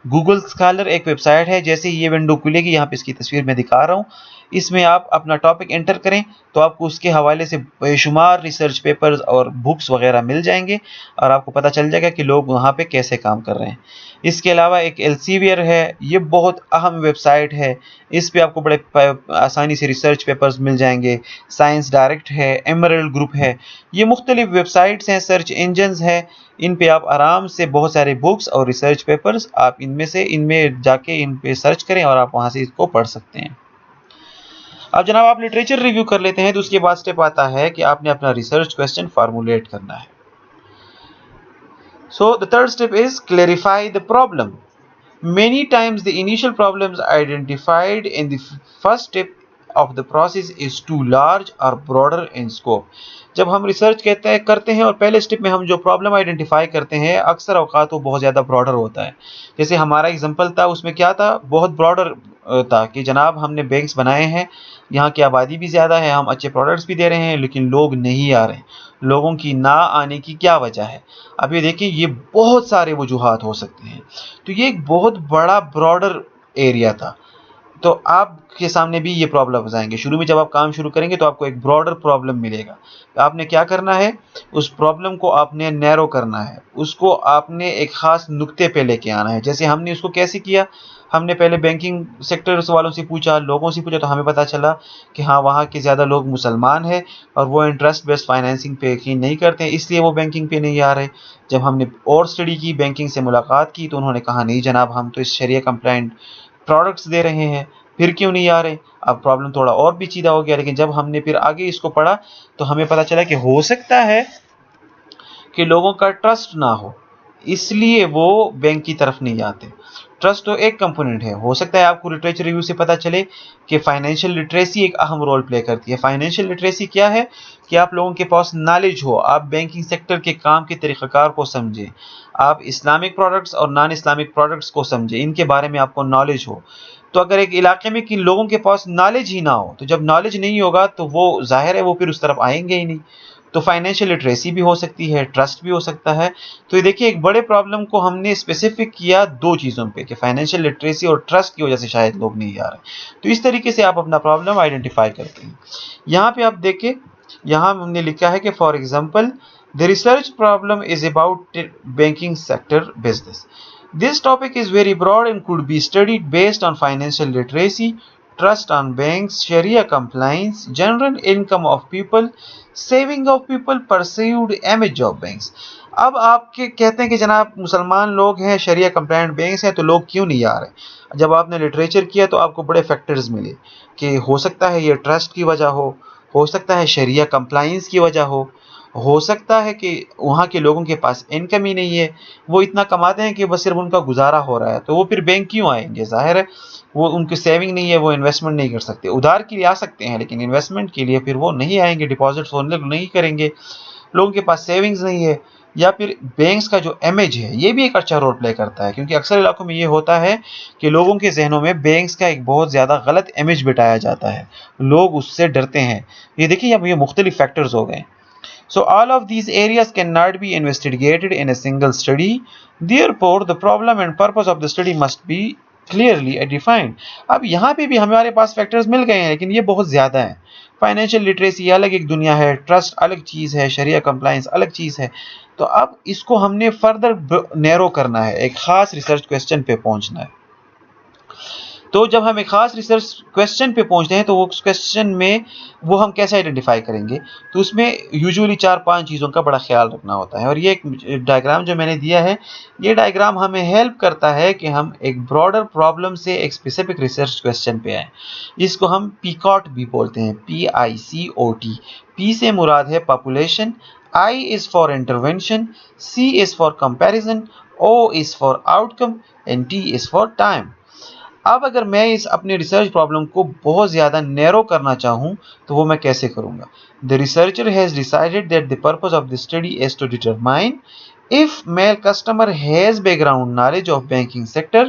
गूगल स्कॉलर एक वेबसाइट है, जैसे ये विंडो खुलेगी यहाँ पे इसकी तस्वीर मैं दिखा रहा हूँ, इसमें आप अपना टॉपिक एंटर करें तो आपको उसके हवाले से बेशुमार रिसर्च पेपर्स और बुक्स वगैरह मिल जाएंगे और आपको पता चल जाएगा कि लोग वहाँ पे कैसे काम कर रहे हैं। इसके अलावा एक एल्सेवियर है, ये बहुत अहम वेबसाइट है, इस पे आपको बड़े आसानी से रिसर्च पेपर्स मिल जाएंगे। साइंस डायरेक्ट है, एमरल्ड ग्रुप है, ये मुख्तलिफ वेबसाइट्स हैं, सर्च इंजन्स हैं, इन पे आप आराम से बहुत सारे बुक्स और रिसर्च पेपर्स आप इनमें जाके इन पे सर्च करें और आप वहाँ से इसको पढ़ सकते हैं। अब जनाब आप लिटरेचर रिव्यू कर लेते हैं तो उसके बाद स्टेप आता है कि आपने अपना रिसर्च क्वेश्चन फार्मूलेट करना है। So the third step is clarify the problem. Many times the initial problems identified in the first step of the process is too large or broader in scope. जब हम research करते हैं और पहले step में हम जो प्रॉब्लम आइडेंटिफाई करते हैं अक्सर औकात वो बहुत ज़्यादा ब्रॉडर होता है। जैसे हमारा एग्जांपल था उसमें क्या था, बहुत ब्रॉडर था कि जनाब हमने बैंक्स बनाए हैं, यहाँ की आबादी भी ज़्यादा है, हम अच्छे प्रोडक्ट्स भी दे रहे हैं लेकिन लोग नहीं आ रहे। लोगों की ना आने की क्या वजह है? अब ये देखिए ये बहुत सारे वजूहात हो सकते हैं। तो ये एक बहुत बड़ा ब्रॉडर एरिया था। तो आपके सामने भी ये प्रॉब्लम्स आएंगे। शुरू में जब आप काम शुरू करेंगे तो आपको एक ब्रॉडर प्रॉब्लम मिलेगा। आपने क्या करना है, उस प्रॉब्लम को आपने नैरो करना है, उसको आपने एक खास नुक्ते पे लेके आना है। जैसे हमने उसको कैसे किया, हमने पहले बैंकिंग सेक्टर्स वालों से पूछा, लोगों से पूछा, तो हमें पता चला कि हाँ वहाँ के ज़्यादा लोग मुसलमान हैं और वो इंटरेस्ट बेस्ड फाइनेंसिंग पे यकीन नहीं करते हैं, इसलिए वो बैंकिंग पे नहीं आ रहे। जब हमने और स्टडी की, बैंकिंग से मुलाकात की, तो उन्होंने कहा नहीं जनाब हम तो इस शरिया कंप्लाइंट प्रोडक्ट्स दे रहे हैं, फिर क्यों नहीं आ रहे? अब प्रॉब्लम थोड़ा और भी सीधा हो गया। लेकिन जब हमने फिर आगे इसको पढ़ा तो हमें पता चला कि हो सकता है कि लोगों का ट्रस्ट ना हो, इसलिए वो बैंक की तरफ नहीं आते। ट्रस्ट तो एक कंपोनेंट है। हो सकता है आपको लिटरेचर रिव्यू से पता चले कि फाइनेंशियल लिटरेसी एक अहम रोल प्ले करती है। फाइनेंशियल लिटरेसी क्या है कि आप लोगों के पास नॉलेज हो, आप बैंकिंग सेक्टर के काम के तरीक़ाकार को समझें, आप इस्लामिक प्रोडक्ट्स और नॉन इस्लामिक प्रोडक्ट्स को समझें, इनके बारे में आपको नॉलेज हो। तो अगर एक इलाके में किन लोगों के पास नॉलेज ही ना हो, तो जब नॉलेज नहीं होगा तो वो जाहिर है वो फिर उस तरफ आएंगे ही नहीं। तो फाइनेंशियल लिटरेसी भी हो सकती है, ट्रस्ट भी हो सकता है। तो ये देखिए एक बड़े प्रॉब्लम को हमने स्पेसिफिक किया दो चीज़ों पे कि फाइनेंशियल लिटरेसी और ट्रस्ट की वजह से शायद लोग नहीं आ रहे। तो इस तरीके से आप अपना प्रॉब्लम आइडेंटिफाई करते हैं। यहाँ पे आप देखें, यहाँ हमने लिखा है कि for example the research problem is about banking sector business. This topic is very broad and could be studied based on financial literacy, trust on banks, Sharia compliance, general income of people, saving of people, perceived image of banks. अब आपके कहते हैं कि जनाब मुसलमान लोग हैं, शरिया compliant banks हैं, तो लोग क्यों नहीं आ रहे? जब आपने लिटरेचर किया तो आपको बड़े फैक्टर्स मिले कि हो सकता है ये ट्रस्ट की वजह हो सकता है शरिया कंप्लायंस की वजह हो सकता है कि वहाँ के लोगों के पास इनकम ही नहीं है, वो इतना कमाते हैं कि बस सिर्फ उनका गुजारा हो रहा है, तो वो फिर बैंक क्यों आएंगे? जाहिर है वो उनकी सेविंग नहीं है, वो इन्वेस्टमेंट नहीं कर सकते। उधार के लिए आ सकते हैं लेकिन इन्वेस्टमेंट के लिए फिर वो नहीं आएंगे, डिपॉजिट्स होने नहीं करेंगे, लोगों के पास सेविंग्स नहीं है। या फिर बैंक्स का जो इमेज है ये भी एक अच्छा रोल प्ले करता है, क्योंकि अक्सर इलाकों में ये होता है कि लोगों के जहनों में बैंक्स का एक बहुत ज़्यादा गलत इमेज बिठाया जाता है, लोग उससे डरते हैं। ये देखिए अब ये मुख्तलिफ फैक्टर्स हो गए। So all of these areas cannot be investigated in a single study. Therefore, the problem and purpose of the study must be clearly defined. अब यहाँ पे भी हमारे पास फैक्टर्स मिल गए हैं लेकिन ये बहुत ज़्यादा हैं। फाइनेंशियल लिटरेसी अलग एक दुनिया है, ट्रस्ट अलग चीज़ है, शरिया कंप्लायंस अलग चीज़ है। तो अब इसको हमने फर्दर नैरो करना है, एक ख़ास रिसर्च क्वेश्चन पे पहुँचना है। तो जब हम एक खास रिसर्च क्वेश्चन पे पहुंचते हैं तो वो क्वेश्चन में वो हम कैसे आइडेंटिफाई करेंगे, तो उसमें यूजुअली 4-5 चीज़ों का बड़ा ख्याल रखना होता है। और ये एक डायग्राम जो मैंने दिया है, ये डायग्राम हमें हेल्प करता है कि हम एक ब्रॉडर प्रॉब्लम से एक स्पेसिफिक रिसर्च क्वेश्चन पे आए। इसको हम पीकॉट भी बोलते हैं, PICOT। पी से मुराद है population, I is for intervention, C is for comparison, O is for outcome and T is for time. अब अगर मैं इस अपने रिसर्च प्रॉब्लम को बहुत ज़्यादा नैरो करना चाहूँ तो वो मैं कैसे करूँगा? The researcher has decided that the purpose of the study is to determine if male customer has background knowledge of banking sector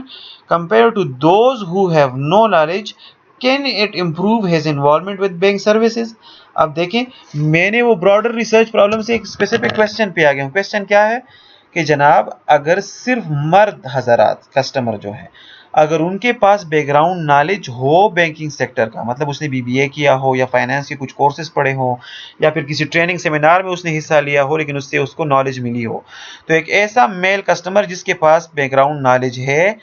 compared to those who have no knowledge, can it improve his involvement with bank services? अब देखें, मैंने वो broader research problem से एक specific question पे आ गया हूँ। Question क्या है कि जनाब अगर सिर्फ मर्द हजरात कस्टमर जो है, अगर उनके पास बैकग्राउंड नॉलेज हो बैंकिंग सेक्टर का, मतलब उसने BBA किया हो या फाइनेंस के कुछ कोर्सेज पढ़े हो या फिर किसी ट्रेनिंग सेमिनार में उसने हिस्सा लिया हो लेकिन उससे उसको नॉलेज मिली हो, तो एक ऐसा मेल कस्टमर जिसके पास बैकग्राउंड नॉलेज है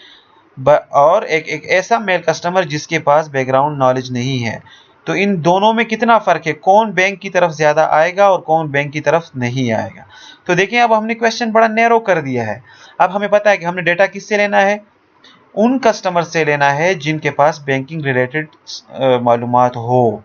और एक ऐसा मेल कस्टमर जिसके पास बैकग्राउंड नॉलेज नहीं है, तो इन दोनों में कितना फ़र्क है? कौन बैंक की तरफ ज़्यादा आएगा और कौन बैंक की तरफ नहीं आएगा? तो देखिए अब हमने क्वेश्चन बड़ा नैरो कर दिया है। अब हमें पता है कि हमने डेटा किससे लेना है, उन कस्टमर से लेना है जिनके पास बैंकिंग रिलेटेड मालूमात हो,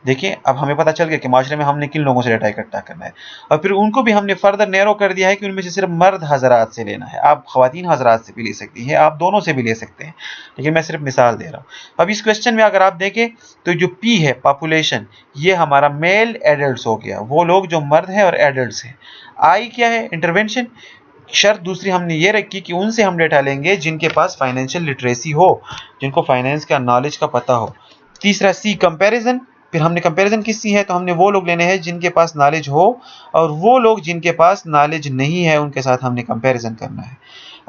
देखिए अब हमें पता चल गया कि माशरे में हमने किन लोगों से डाटा इकट्ठा करना है, और फिर उनको भी हमने फर्दर नैरो कर दिया है कि उनमें से सिर्फ मर्द हजरात से लेना है। आप खवातीन हजरात से भी ले सकती हैं, आप दोनों से भी ले सकते हैं, लेकिन मैं सिर्फ मिसाल दे रहा हूँ। अब इस क्वेश्चन में अगर आप देखें तो जो पी है पॉपुलेशन, ये हमारा मेल एडल्ट हो गया, वो लोग जो मर्द हैं और एडल्ट हैं। आई क्या है, इंटरवेंशन। शर्त दूसरी हमने ये रखी कि उनसे हम डेटा लेंगे जिनके पास फाइनेंशियल लिटरेसी हो, जिनको फाइनेंस का नॉलेज का पता हो। तीसरा सी कंपैरिजन, फिर हमने कंपैरिजन किससी है, तो हमने वो लोग लेने हैं जिनके पास नॉलेज हो, और वो लोग जिनके पास नॉलेज नहीं है उनके साथ हमने कंपैरिजन करना है।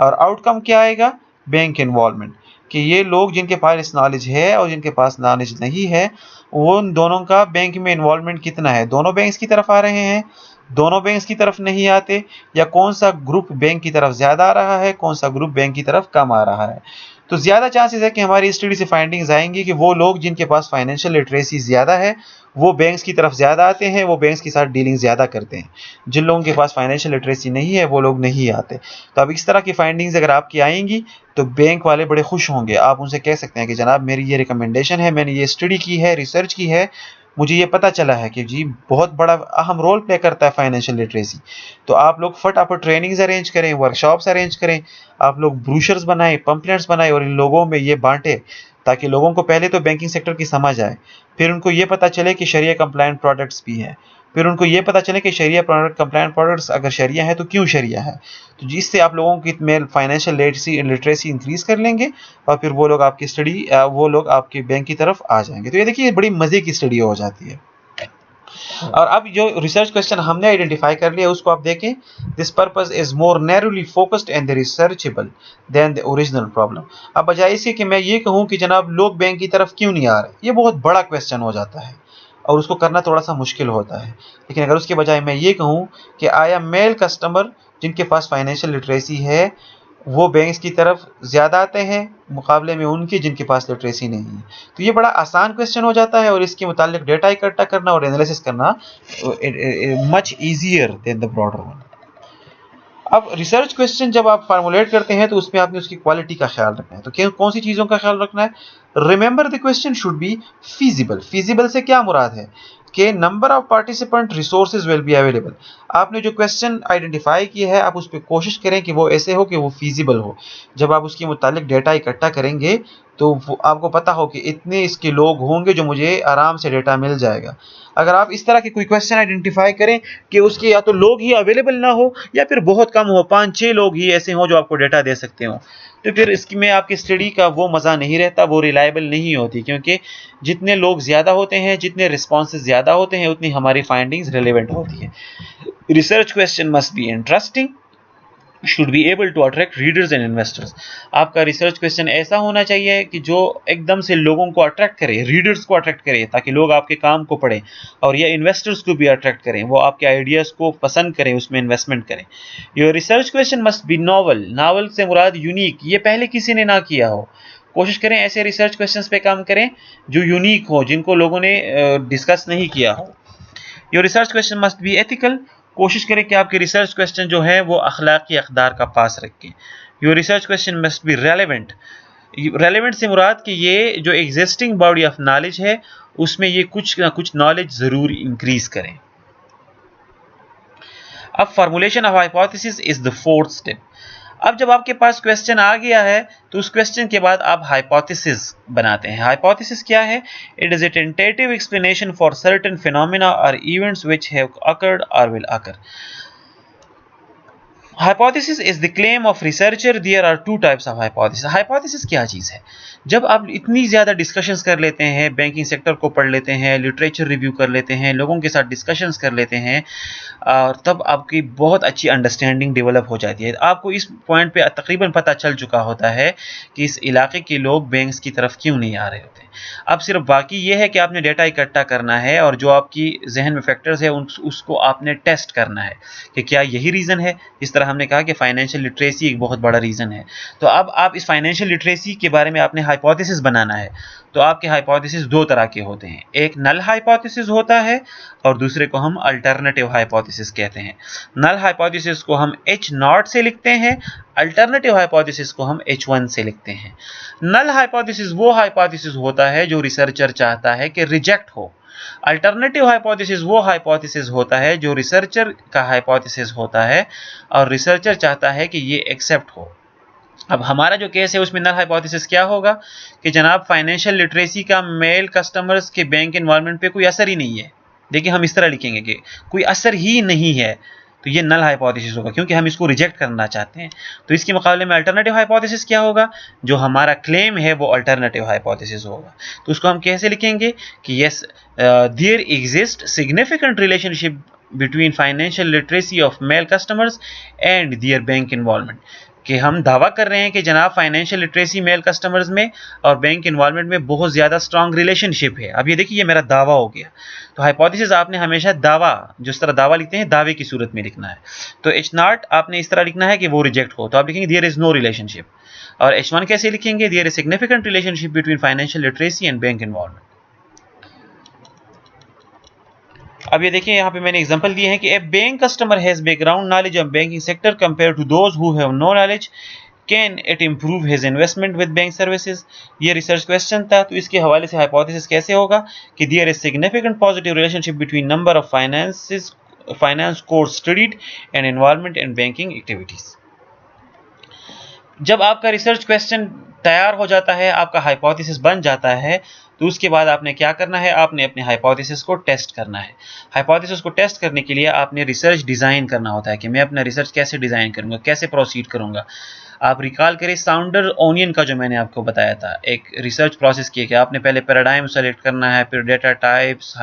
और आउटकम क्या आएगा, बैंक इन्वॉल्वमेंट, कि ये लोग जिनके पास नॉलेज है और जिनके पास नॉलेज नहीं है, वो उन दोनों का बैंक में इन्वॉल्वमेंट कितना है, दोनों बैंक्स की तरफ आ रहे हैं, दोनों बैंक्स की तरफ नहीं आते, या कौन सा ग्रुप बैंक की तरफ ज्यादा आ रहा है, कौन सा ग्रुप बैंक की तरफ कम आ रहा है। तो ज्यादा चांसेस है कि हमारी स्टडी से फाइंडिंग्स आएंगी कि वो लोग जिनके पास फाइनेंशियल लिटरेसी ज्यादा है वो बैंक्स की तरफ ज्यादा आते हैं, वो बैंक्स के साथ डीलिंग ज्यादा करते हैं। जिन लोगों के पास फाइनेंशियल लिटरेसी नहीं है वो लोग नहीं आते। तो अब इस तरह की फाइंडिंग्स अगर आपकी आएंगी तो बैंक वाले बड़े खुश होंगे। आप उनसे कह सकते हैं कि जनाब मेरी ये रिकमेंडेशन है, मैंने ये स्टडी की है, रिसर्च की है, मुझे ये पता चला है कि जी बहुत बड़ा अहम रोल प्ले करता है फाइनेंशियल लिटरेसी। तो आप लोग फटाफट ट्रेनिंग्स अरेंज करें, वर्कशॉप्स अरेंज करें, आप लोग ब्रूशर्स बनाएं, पंपलेट्स बनाएं और इन लोगों में ये बांटें, ताकि लोगों को पहले तो बैंकिंग सेक्टर की समझ आए, फिर उनको ये पता चले कि शरिया कंप्लायंट प्रोडक्ट्स भी हैं, फिर उनको ये पता चले कि शरिया प्रोडक्ट कंप्लायंट प्रोडक्ट्स अगर शरिया है तो क्यों शरिया है। तो जिससे आप लोगों की में फाइनेंशियल लिटरेसी इंक्रीज कर लेंगे, और फिर वो लोग आपकी स्टडी वो लोग आपके बैंक की तरफ आ जाएंगे। तो ये देखिए बड़ी मजे की स्टडी हो जाती है। और अब जो रिसर्च क्वेश्चन हमने आइडेंटिफाई कर लिया उसको आप देखें, this purpose is more narrowly focused and researchable than the original problem. अब बजाय इसके कि मैं ये कहूं कि जनाब लोग बैंक की तरफ क्यों नहीं आ रहे, ये बहुत बड़ा क्वेश्चन हो जाता है और उसको करना थोड़ा सा मुश्किल होता है। लेकिन अगर उसके बजाय मैं ये कहूं कि आया मेल कस्टमर जिनके पास फाइनेंशियल लिटरेसी है वो बैंक्स की तरफ ज़्यादा आते हैं मुकाबले में उनके जिनके पास लिटरेसी नहीं है, तो ये बड़ा आसान क्वेश्चन हो जाता है और इसके मुतालिक डेटा इकट्ठा करना और एनालिसिस करना much easier than the broader one. अब रिसर्च क्वेश्चन जब आप फार्मुलेट करते हैं तो उसमें आपने उसकी क्वालिटी का ख्याल रखना है। तो कौन सी चीज़ों का ख्याल रखना है, remember the question should be feasible. Feasible से क्या मुराद है कि number of participant resources will be available. आपने जो क्वेश्चन आइडेंटिफाई किया है आप उस पर कोशिश करें कि वो ऐसे हो कि वो फीजिबल हो। जब आप उसके मुतालिक डेटा इकट्ठा करेंगे तो आपको पता हो कि इतने इसके लोग होंगे जो मुझे आराम से डेटा मिल जाएगा। अगर आप इस तरह के कोई क्वेश्चन आइडेंटिफाई करें कि उसके या तो लोग ही अवेलेबल ना हो या फिर बहुत कम हो, 5-6 लोग ही ऐसे हों जो आपको डेटा दे सकते हो, तो फिर इसकी में आपकी स्टडी का वो मज़ा नहीं रहता, वो रिलायबल नहीं होती, क्योंकि जितने लोग ज़्यादा होते हैं, जितने रिस्पॉन्सेज ज़्यादा होते हैं, उतनी हमारी फाइंडिंग्स रिलेवेंट होती है। Research question must be interesting, should be able to attract readers and investors. आपका रिसर्च क्वेश्चन ऐसा होना चाहिए कि जो एकदम से लोगों को अट्रैक्ट करे, रीडर्स को अट्रैक्ट करे, ताकि लोग आपके काम को पढ़ें, और या इन्वेस्टर्स को भी अट्रैक्ट करें, वो आपके आइडियाज़ को पसंद करें, उसमें इन्वेस्टमेंट करें। Your research question must B novel. Novel से मुराद यूनिक, ये पहले किसी ने ना किया हो। कोशिश करें ऐसे रिसर्च क्वेश्चंस पे काम करें जो यूनिक हो, जिनको लोगों ने डिस्कस नहीं किया हो। Your research question must be ethical. कोशिश करें कि आपके रिसर्च क्वेश्चन जो है वो अखलाकी अकदार का पास रखें। Your research question must B relevant. Relevant से मुराद कि ये जो एग्जिस्टिंग बॉडी ऑफ नॉलेज है उसमें ये कुछ ना कुछ नॉलेज ज़रूर इंक्रीज करें। अब formulation of hypothesis is the fourth step. अब जब आपके पास क्वेश्चन आ गया है तो उस क्वेश्चन के बाद आप हाइपोथेसिस बनाते हैं। हाइपोथेसिस क्या है, it is a tentative explanation for certain phenomena और इवेंट्स व्हिच हैव अकर्ड और will occur. Hypothesis is the claim of researcher. There are two types of hypothesis. Hypothesis क्या चीज़ है, जब आप इतनी ज़्यादा डिस्कशंस कर लेते हैं, बैंकिंग सेक्टर को पढ़ लेते हैं, लिटरेचर रिव्यू कर लेते हैं, लोगों के साथ डिस्कशंस कर लेते हैं, और तब आपकी बहुत अच्छी अंडरस्टैंडिंग डेवलप हो जाती है। आपको इस पॉइंट पे तकरीबन पता चल चुका होता है कि इस इलाके के लोग बैंक्स की तरफ क्यों नहीं आ रहे होते। अब सिर्फ बाकी ये है कि आपने डेटा इकट्ठा करना है और जो आपकी जहन में फैक्टर्स है उसको आपने टेस्ट करना है कि क्या यही रीज़न है। इस तरह हमने कहा कि फाइनेंशियल लिटरेसी एक बहुत बड़ा रीज़न है। तो अब आप इस फाइनेंशियल लिटरेसी के बारे में आपने हाइपोथेसिस बनाना है। तो आपके हाइपोथेसिस दो तरह के होते हैं, एक नल हाइपोथेसिस होता है और दूसरे को हम अल्टरनेटिव हाइपोथेसिस कहते हैं। नल हाइपोथेसिस को हम H0 से लिखते हैं, अल्टरनेटिव हाइपोथेसिस को हम H1 से लिखते हैं। नल हाइपोथेसिस वो हाइपोथेसिस होता है जो रिसर्चर चाहता है कि रिजेक्ट हो, अल्टरनेटिव हाइपोथेसिस वो हाइपोथेसिस होता है जो रिसर्चर का हाइपोथेसिस होता है और रिसर्चर चाहता है कि ये एक्सेप्ट हो। अब हमारा जो केस है उसमें नल हाइपोथेसिस क्या होगा कि जनाब फाइनेंशियल लिटरेसी का मेल कस्टमर्स के बैंक इन्वॉल्वमेंट पे कोई असर ही नहीं है। देखिए हम इस तरह लिखेंगे कि कोई असर ही नहीं है, तो ये नल हाइपोथेसिस होगा क्योंकि हम इसको रिजेक्ट करना चाहते हैं। तो इसके मुकाबले में अल्टरनेटिव हाइपोथेसिस क्या होगा, जो हमारा क्लेम है वो अल्टरनेटिव हाइपोथेसिस होगा। तो उसको हम कैसे लिखेंगे कि yes there exist significant relationship between financial literacy of male customers and their bank involvement, कि हम दावा कर रहे हैं कि जनाब फाइनेंशियल लिटरेसी मेल कस्टमर्स में और बैंक इन्वॉल्वमेंट में बहुत ज़्यादा स्ट्रांग रिलेशनशिप है। अब ये देखिए ये मेरा दावा हो गया। तो हाइपोथेसिस आपने हमेशा दावा, जिस तरह दावा लिखते हैं दावे की सूरत में लिखना है। तो H0 आपने इस तरह लिखना है कि वो रिजेक्ट हो, तो आप लिखेंगे देयर इज नो रिलेशनशिप। और H1 कैसे लिखेंगे, there is significant relationship between financial literacy and bank involvement. अब ये देखिए यहाँ पे मैंने एग्जांपल दिए हैं कि a bank customer has background knowledge of banking sector compare to those who have no knowledge, can it improve his investment with bank services. ये रिसर्च क्वेश्चन था, तो इसके हवाले से हाइपोथेसिस कैसे होगा कि there is significant positive relationship between number of finance course studied and involvement in banking activities. जब आपका रिसर्च क्वेश्चन तैयार हो जाता है, आपका हाइपोथेसिस बन जाता है, तो उसके बाद आपने क्या करना है, आपने अपने हाइपोथेसिस को टेस्ट करना है। हाइपोथेसिस को टेस्ट करने के लिए आपने रिसर्च डिज़ाइन करना होता है कि मैं अपना रिसर्च कैसे डिज़ाइन करूंगा, कैसे प्रोसीड करूंगा। आप रिकॉल करें साउंडर ओनियन का जो मैंने आपको बताया था, एक रिसर्च प्रोसेस किया कि आपने पहले पैराडाइम सेलेक्ट करना है, फिर data types,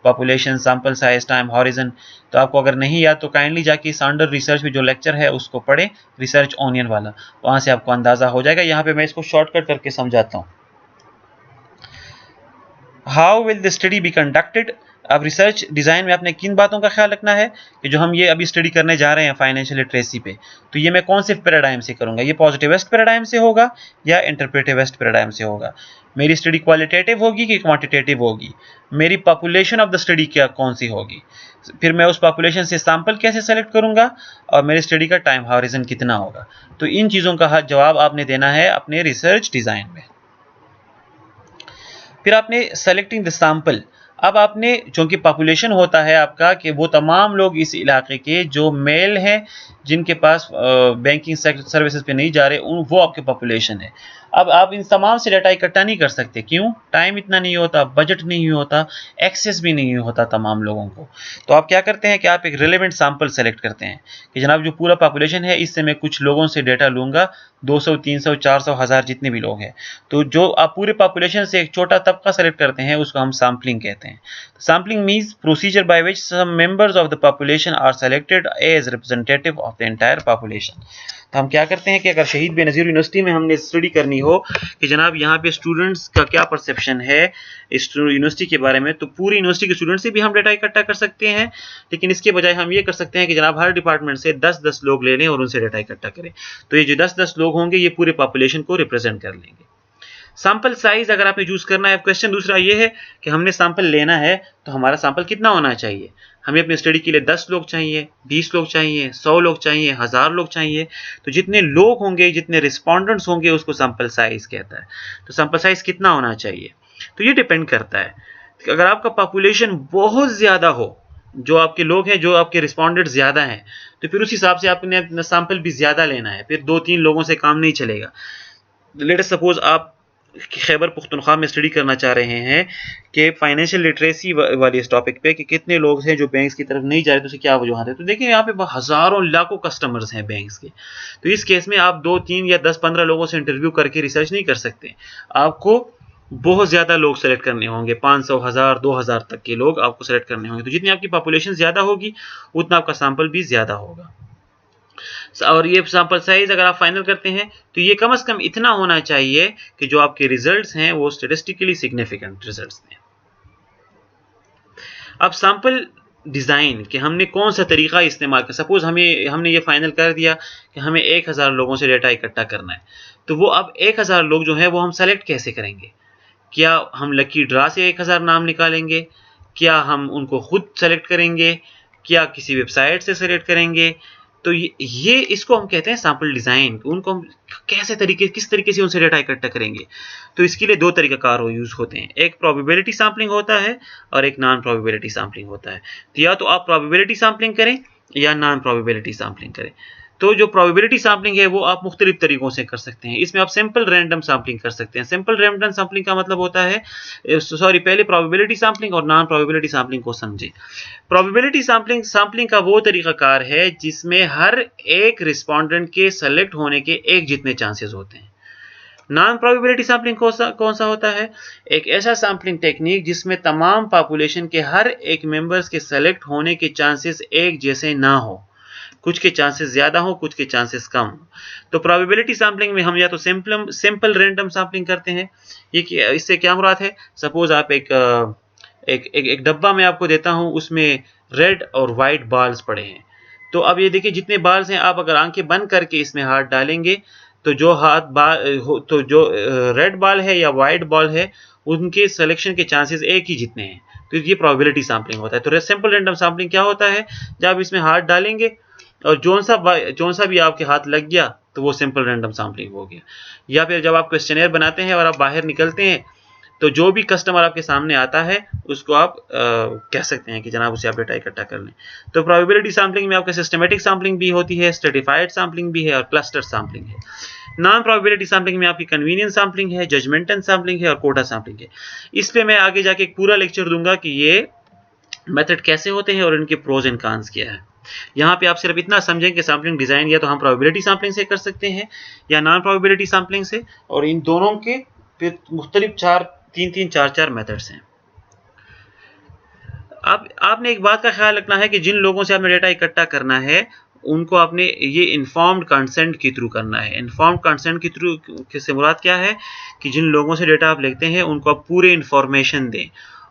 population, sample size, time horizon. तो आपको अगर नहीं याद तो काइंडली जाके साउंडर रिसर्च में जो लेक्चर है उसको पढ़े, रिसर्च ओनियन वाला, वहाँ से आपको अंदाज़ा हो जाएगा। यहाँ पे मैं इसको शॉर्टकट करके समझाता हूँ। How will the study be conducted. अब रिसर्च डिज़ाइन में आपने किन बातों का ख्याल रखना है कि जो हम ये अभी स्टडी करने जा रहे हैं फाइनेंशियल लिटरेसी पे, तो ये मैं कौन से पैराडाइम से करूँगा, ये पॉजिटिविस्ट पैराडाइम से होगा या इंटरप्रेटिविस्ट पैराडाइम से होगा। मेरी स्टडी क्वालिटेटिव होगी कि क्वांटिटेटिव होगी, मेरी पॉपुलेशन ऑफ द स्टडी क्या कौन सी होगी, फिर मैं उस पॉपुलेशन से सैंपल कैसे सेलेक्ट करूँगा, और मेरी स्टडी का टाइम हॉरिजन कितना होगा। तो इन चीज़ों का जवाब आपने देना है अपने रिसर्च डिज़ाइन में। फिर आपने सेलेक्टिंग द सैंपल। अब आपने, चूंकि पॉपुलेशन होता है आपका कि वो तमाम लोग इस इलाके के जो मेल हैं जिनके पास बैंकिंग सर्विसेज पे नहीं जा रहे, वो आपके पॉपुलेशन है। अब आप इन तमाम से डाटा इकट्ठा नहीं कर सकते, क्यों, टाइम इतना नहीं होता, बजट नहीं होता, एक्सेस भी नहीं होता तमाम लोगों को। तो आप क्या करते हैं कि आप एक रिलेवेंट सैंपल सेलेक्ट करते हैं कि जनाब जो पूरा पॉपुलेशन है इससे मैं कुछ लोगों से डेटा लूँगा, 200, 300, 400, 1000 जितने भी लोग हैं। तो जो आप पूरे पॉपुलेशन से एक छोटा तबका सेलेक्ट करते हैं उसको हम सैम्पलिंग कहते हैं। Sampling means procedure by which some members of the population are selected as representative of the entire population. तो हम क्या करते हैं कि अगर शहीद बेनज़ीर यूनिवर्सिटी में हमने स्टडी करनी हो कि जनाब यहाँ पे स्टूडेंट्स का क्या परसेप्शन है इस यूनिवर्सिटी के बारे में, तो पूरी यूनिवर्सिटी के स्टूडेंट से भी हम डेटा इकट्ठा कर सकते हैं, लेकिन इसके बजाय हम ये कर सकते हैं कि जनाब हर डिपार्टमेंट से 10-10 लोग ले लें और उनसे डेटा इकट्ठा करें। तो ये जो 10-10 लोग होंगे ये पूरे पॉपुलेशन को रिप्रेजेंट कर लेंगे। सैंपल साइज अगर आपने चूज करना है, क्वेश्चन दूसरा ये है कि हमने सैंपल लेना है तो हमारा सैंपल कितना होना चाहिए। हमें अपनी स्टडी के लिए 10 लोग चाहिए, 20 लोग चाहिए, 100 लोग चाहिए, 1000 लोग चाहिए। तो जितने लोग होंगे, जितने रिस्पॉन्डेंट्स होंगे, उसको सैंपल साइज कहता है। तो सैंपल साइज कितना होना चाहिए, तो ये डिपेंड करता है कि अगर आपका पॉपुलेशन बहुत ज़्यादा हो, जो आपके लोग हैं, जो आपके रिस्पॉन्डेंट ज़्यादा हैं, तो फिर उस हिसाब से आपने अपना सैंपल भी ज़्यादा लेना है। फिर 2-3 लोगों से काम नहीं चलेगा। लेट अस सपोज आप खैबर पुख्तनख्वा में स्टडी करना चाह रहे हैं कि फाइनेंशियल लिटरेसी वाली इस टॉपिक पे कि कितने लोग हैं जो बैंक्स की तरफ नहीं जा रहे, तो उसे क्या वजूहत है। तो देखिए यहाँ पे हज़ारों लाखों कस्टमर्स हैं बैंक्स के। तो इस केस में आप 2-3 या 10-15 लोगों से इंटरव्यू करके रिसर्च नहीं कर सकते। आपको बहुत ज़्यादा लोग सेलेक्ट करने होंगे, 500, 1000, 2000 तक के लोग आपको सेलेक्ट करने होंगे। तो जितनी आपकी पॉपुलेशन ज़्यादा होगी उतना आपका सैंपल भी ज़्यादा होगा। और ये सैंपल साइज अगर आप फाइनल करते हैं तो ये कम से कम इतना होना चाहिए कि जो आपके रिजल्ट्स हैं वो स्टैटिस्टिकली सिग्निफिकेंट रिजल्ट्स दें। अब सैंपल डिज़ाइन कि हमने कौन सा तरीका इस्तेमाल किया। सपोज हमने ये फाइनल कर दिया कि हमें 1000 लोगों से डेटा इकट्ठा करना है, तो वो अब 1000 लोग जो हैं वो हम सेलेक्ट कैसे करेंगे। क्या हम लकी ड्रा से 1000 नाम निकालेंगे, क्या हम उनको खुद सेलेक्ट करेंगे, क्या किसी वेबसाइट से सेलेक्ट करेंगे, तो ये इसको हम कहते हैं सैंपल डिज़ाइन। उनको हम किस तरीके से उनसे डेटा इकट्ठा करेंगे। तो इसके लिए दो तरीक़ाकार यूज़ होते हैं, एक प्रोबेबिलिटी सैंपलिंग होता है और एक नॉन प्रोबेबिलिटी सैंपलिंग होता है। तो या तो आप प्रोबेबिलिटी सैंपलिंग करें या नॉन प्रोबेबिलिटी सैंपलिंग करें। तो जो प्रोबेबिलिटी सैंपलिंग है वो आप मुख्तलिफ तरीकों से कर सकते हैं। इसमें आप सिंपल रैंडम सैंपलिंग कर सकते हैं। सिंपल रैंडम सैंपलिंग का मतलब होता है, सॉरी, पहले प्रोबेबिलिटी सैंपलिंग और नॉन प्रोबेबिलिटी सैंपलिंग को समझें। प्रोबेबिलिटी सैंपलिंग का वो तरीक़ाकार है जिसमें हर एक रिस्पोंडेंट के सेलेक्ट होने के एक जितने चांसेस होते हैं। नॉन प्रोबेबिलिटी सैंपलिंग कौन सा होता है? एक ऐसा सैंपलिंग टेक्निक जिसमें तमाम पॉपुलेशन के हर एक मेंबर्स के सेलेक्ट होने के चांसेस एक जैसे ना हो, कुछ के चांसेस ज़्यादा हो, कुछ के चांसेस कम। तो प्रोबेबिलिटी सैंपलिंग में हम या तो सिंपल रैंडम सैंपलिंग करते हैं। इससे क्या मुराद है? सपोज आप एक डब्बा में आपको देता हूं, उसमें रेड और वाइट बाल्स पड़े हैं। तो अब ये देखिए जितने बाल्स हैं, आप अगर आंखें बंद करके इसमें हाथ डालेंगे तो जो रेड बॉल है या वाइट बॉल है, उनके सिलेक्शन के चांसेस एक ही जितने हैं। तो ये प्रोबेबिलिटी सैंपलिंग होता है। तो सिंपल रैंडम सैंपलिंग क्या होता है? जब आप इसमें हाथ डालेंगे और जौन सा भी आपके हाथ लग गया तो वो सिंपल रैंडम सैंपलिंग हो गया। या फिर जब आप क्वेश्चनेयर बनाते हैं और आप बाहर निकलते हैं, तो जो भी कस्टमर आपके सामने आता है उसको आप कह सकते हैं कि जनाब उसे आप डेटा इकट्ठा कर लें। तो प्रोबेबिलिटी सैंपलिंग में आपका सिस्टमेटिक सैंपलिंग भी होती है, स्ट्रेटिफाइड सैंपलिंग भी है और क्लस्टर सैंपलिंग है। नॉन प्रोबेबिलिटी सैंपलिंग में आपकी कन्वीनियंस सैंपलिंग है, जजमेंटल सैंपलिंग है और कोटा सैंपलिंग है। इस पे मैं आगे जाके एक पूरा लेक्चर दूंगा कि ये मेथड कैसे होते हैं और इनके प्रोज एंड कॉन्स क्या है। यहाँ पे आप सिर्फ इतना समझें कि सैंपलिंग डिजाइन या तो हम प्रोबेबिलिटी सैंपलिंग से कर सकते हैं या नॉन प्रोबेबिलिटी सैंपलिंग से, और इन दोनों के फिर मुख्तलिफ चार मेथड्स हैं। अब आपने एक बात का ख्याल रखना है कि जिन लोगों से आपने डेटा इकट्ठा करना है उनको आपने ये इन्फॉर्म्ड कंसेंट के थ्रू करना है। इन्फॉर्म्ड कंसेंट के थ्रू से मुराद क्या है कि जिन लोगों से डेटा आप लेते हैं उनको आप पूरे इन्फॉर्मेशन दें,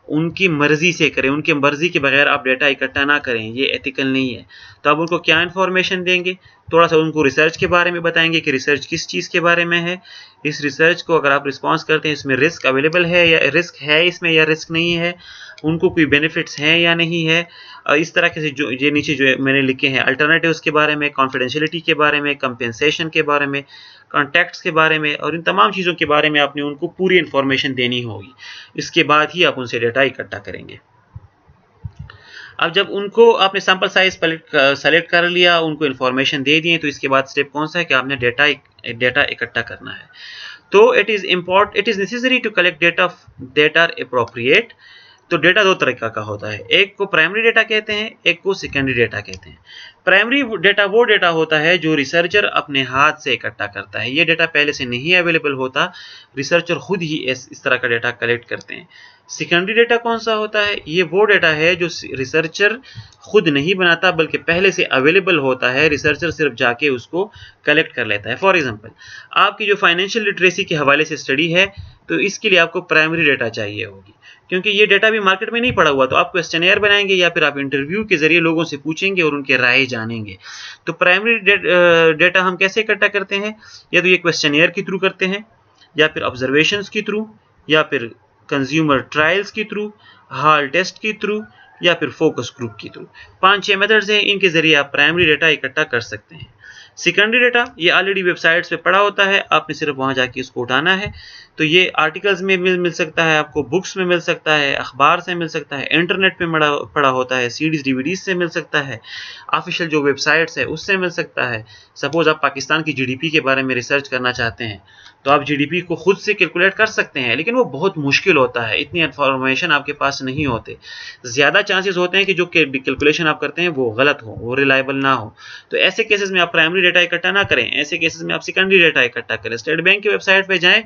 उनकी मर्जी से करें, उनकी मर्जी के बगैर आप डेटा इकट्ठा ना करें, ये एथिकल नहीं है। तो आप उनको क्या इन्फॉर्मेशन देंगे? थोड़ा सा उनको रिसर्च के बारे में बताएंगे कि रिसर्च किस चीज़ के बारे में है, इस रिसर्च को अगर आप रिस्पॉन्स करते हैं इसमें रिस्क अवेलेबल है या रिस्क है इसमें या रिस्क नहीं है, उनको कोई बेनिफिट्स हैं या नहीं है। इस तरह के जो ये नीचे जो मैंने लिखे हैं अल्टरनेटिव्स के बारे में, कॉन्फिडेंशियलिटी के बारे में, कंपेंसेशन के बारे में, कॉन्टैक्ट्स के बारे में, और इन तमाम चीज़ों के बारे में आपने उनको पूरी इन्फॉर्मेशन देनी होगी। इसके बाद ही आप उनसे डेटा इकट्ठा करेंगे। अब जब उनको आपने सैंपल साइज सेलेक्ट कर लिया, उनको इन्फॉर्मेशन दे दिए, तो इसके बाद स्टेप कौन सा है कि आपने डेटा इकट्ठा करना है। तो it is necessary to collect data that are appropriate. तो डेटा दो तरीका का होता है, एक को प्राइमरी डेटा कहते हैं, एक को सेकेंडरी डेटा कहते हैं। प्राइमरी डेटा वो डेटा होता है जो रिसर्चर अपने हाथ से इकट्ठा करता है। ये डेटा पहले से नहीं अवेलेबल होता, रिसर्चर खुद ही इस तरह का डेटा कलेक्ट करते हैं। सेकेंडरी डेटा कौन सा होता है? ये वो डेटा है जो रिसर्चर खुद नहीं बनाता बल्कि पहले से अवेलेबल होता है, रिसर्चर सिर्फ जाके उसको कलेक्ट कर लेता है। फॉर एग्जांपल, आपकी जो फाइनेंशियल लिटरेसी के हवाले से स्टडी है, तो इसके लिए आपको प्राइमरी डेटा चाहिए होगी, क्योंकि ये डेटा भी मार्केट में नहीं पड़ा हुआ। तो आप क्वेश्चनेयर बनाएंगे या फिर आप इंटरव्यू के जरिए लोगों से पूछेंगे और उनके राय जानेंगे। तो प्राइमरी डेटा हम कैसे इकट्ठा करते हैं? या तो ये क्वेश्चनेयर के थ्रू करते हैं, या फिर ऑब्जर्वेशंस के थ्रू, या फिर कंज्यूमर ट्रायल्स के थ्रू, हाल टेस्ट के थ्रू, या फिर फोकस ग्रुप के थ्रू। 5-6 मेथड्स हैं, इनके जरिए आप प्राइमरी डेटा इकट्ठा कर सकते हैं। सेकेंडरी डेटा ये ऑलरेडी वेबसाइट्स पे पड़ा होता है, आपने सिर्फ वहाँ जाके इसको उठाना है। तो ये आर्टिकल्स में मिल सकता है, आपको बुक्स में मिल सकता है, अखबार से मिल सकता है, इंटरनेट पे पड़ा होता है, सीडीज डीवीडीज से मिल सकता है, ऑफिशियल जो वेबसाइट्स है उससे मिल सकता है। सपोज आप पाकिस्तान की जीडीपी के बारे में रिसर्च करना चाहते हैं, तो आप जीडीपी को खुद से कैलकुलेट कर सकते हैं, लेकिन वो बहुत मुश्किल होता है, इतनी इन्फॉर्मेशन आपके पास नहीं होते। ज़्यादा चांसेस होते हैं कि जो कैलकुलेशन आप करते हैं वो गलत हो, वो रिलायबल ना हो। तो ऐसे केसेस में आप प्राइमरी डेटा इकट्ठा ना करें, ऐसे केसेस में आप सेकेंडरी डेटा इकट्ठा करें। स्टेट बैंक की वेबसाइट पे जाएं,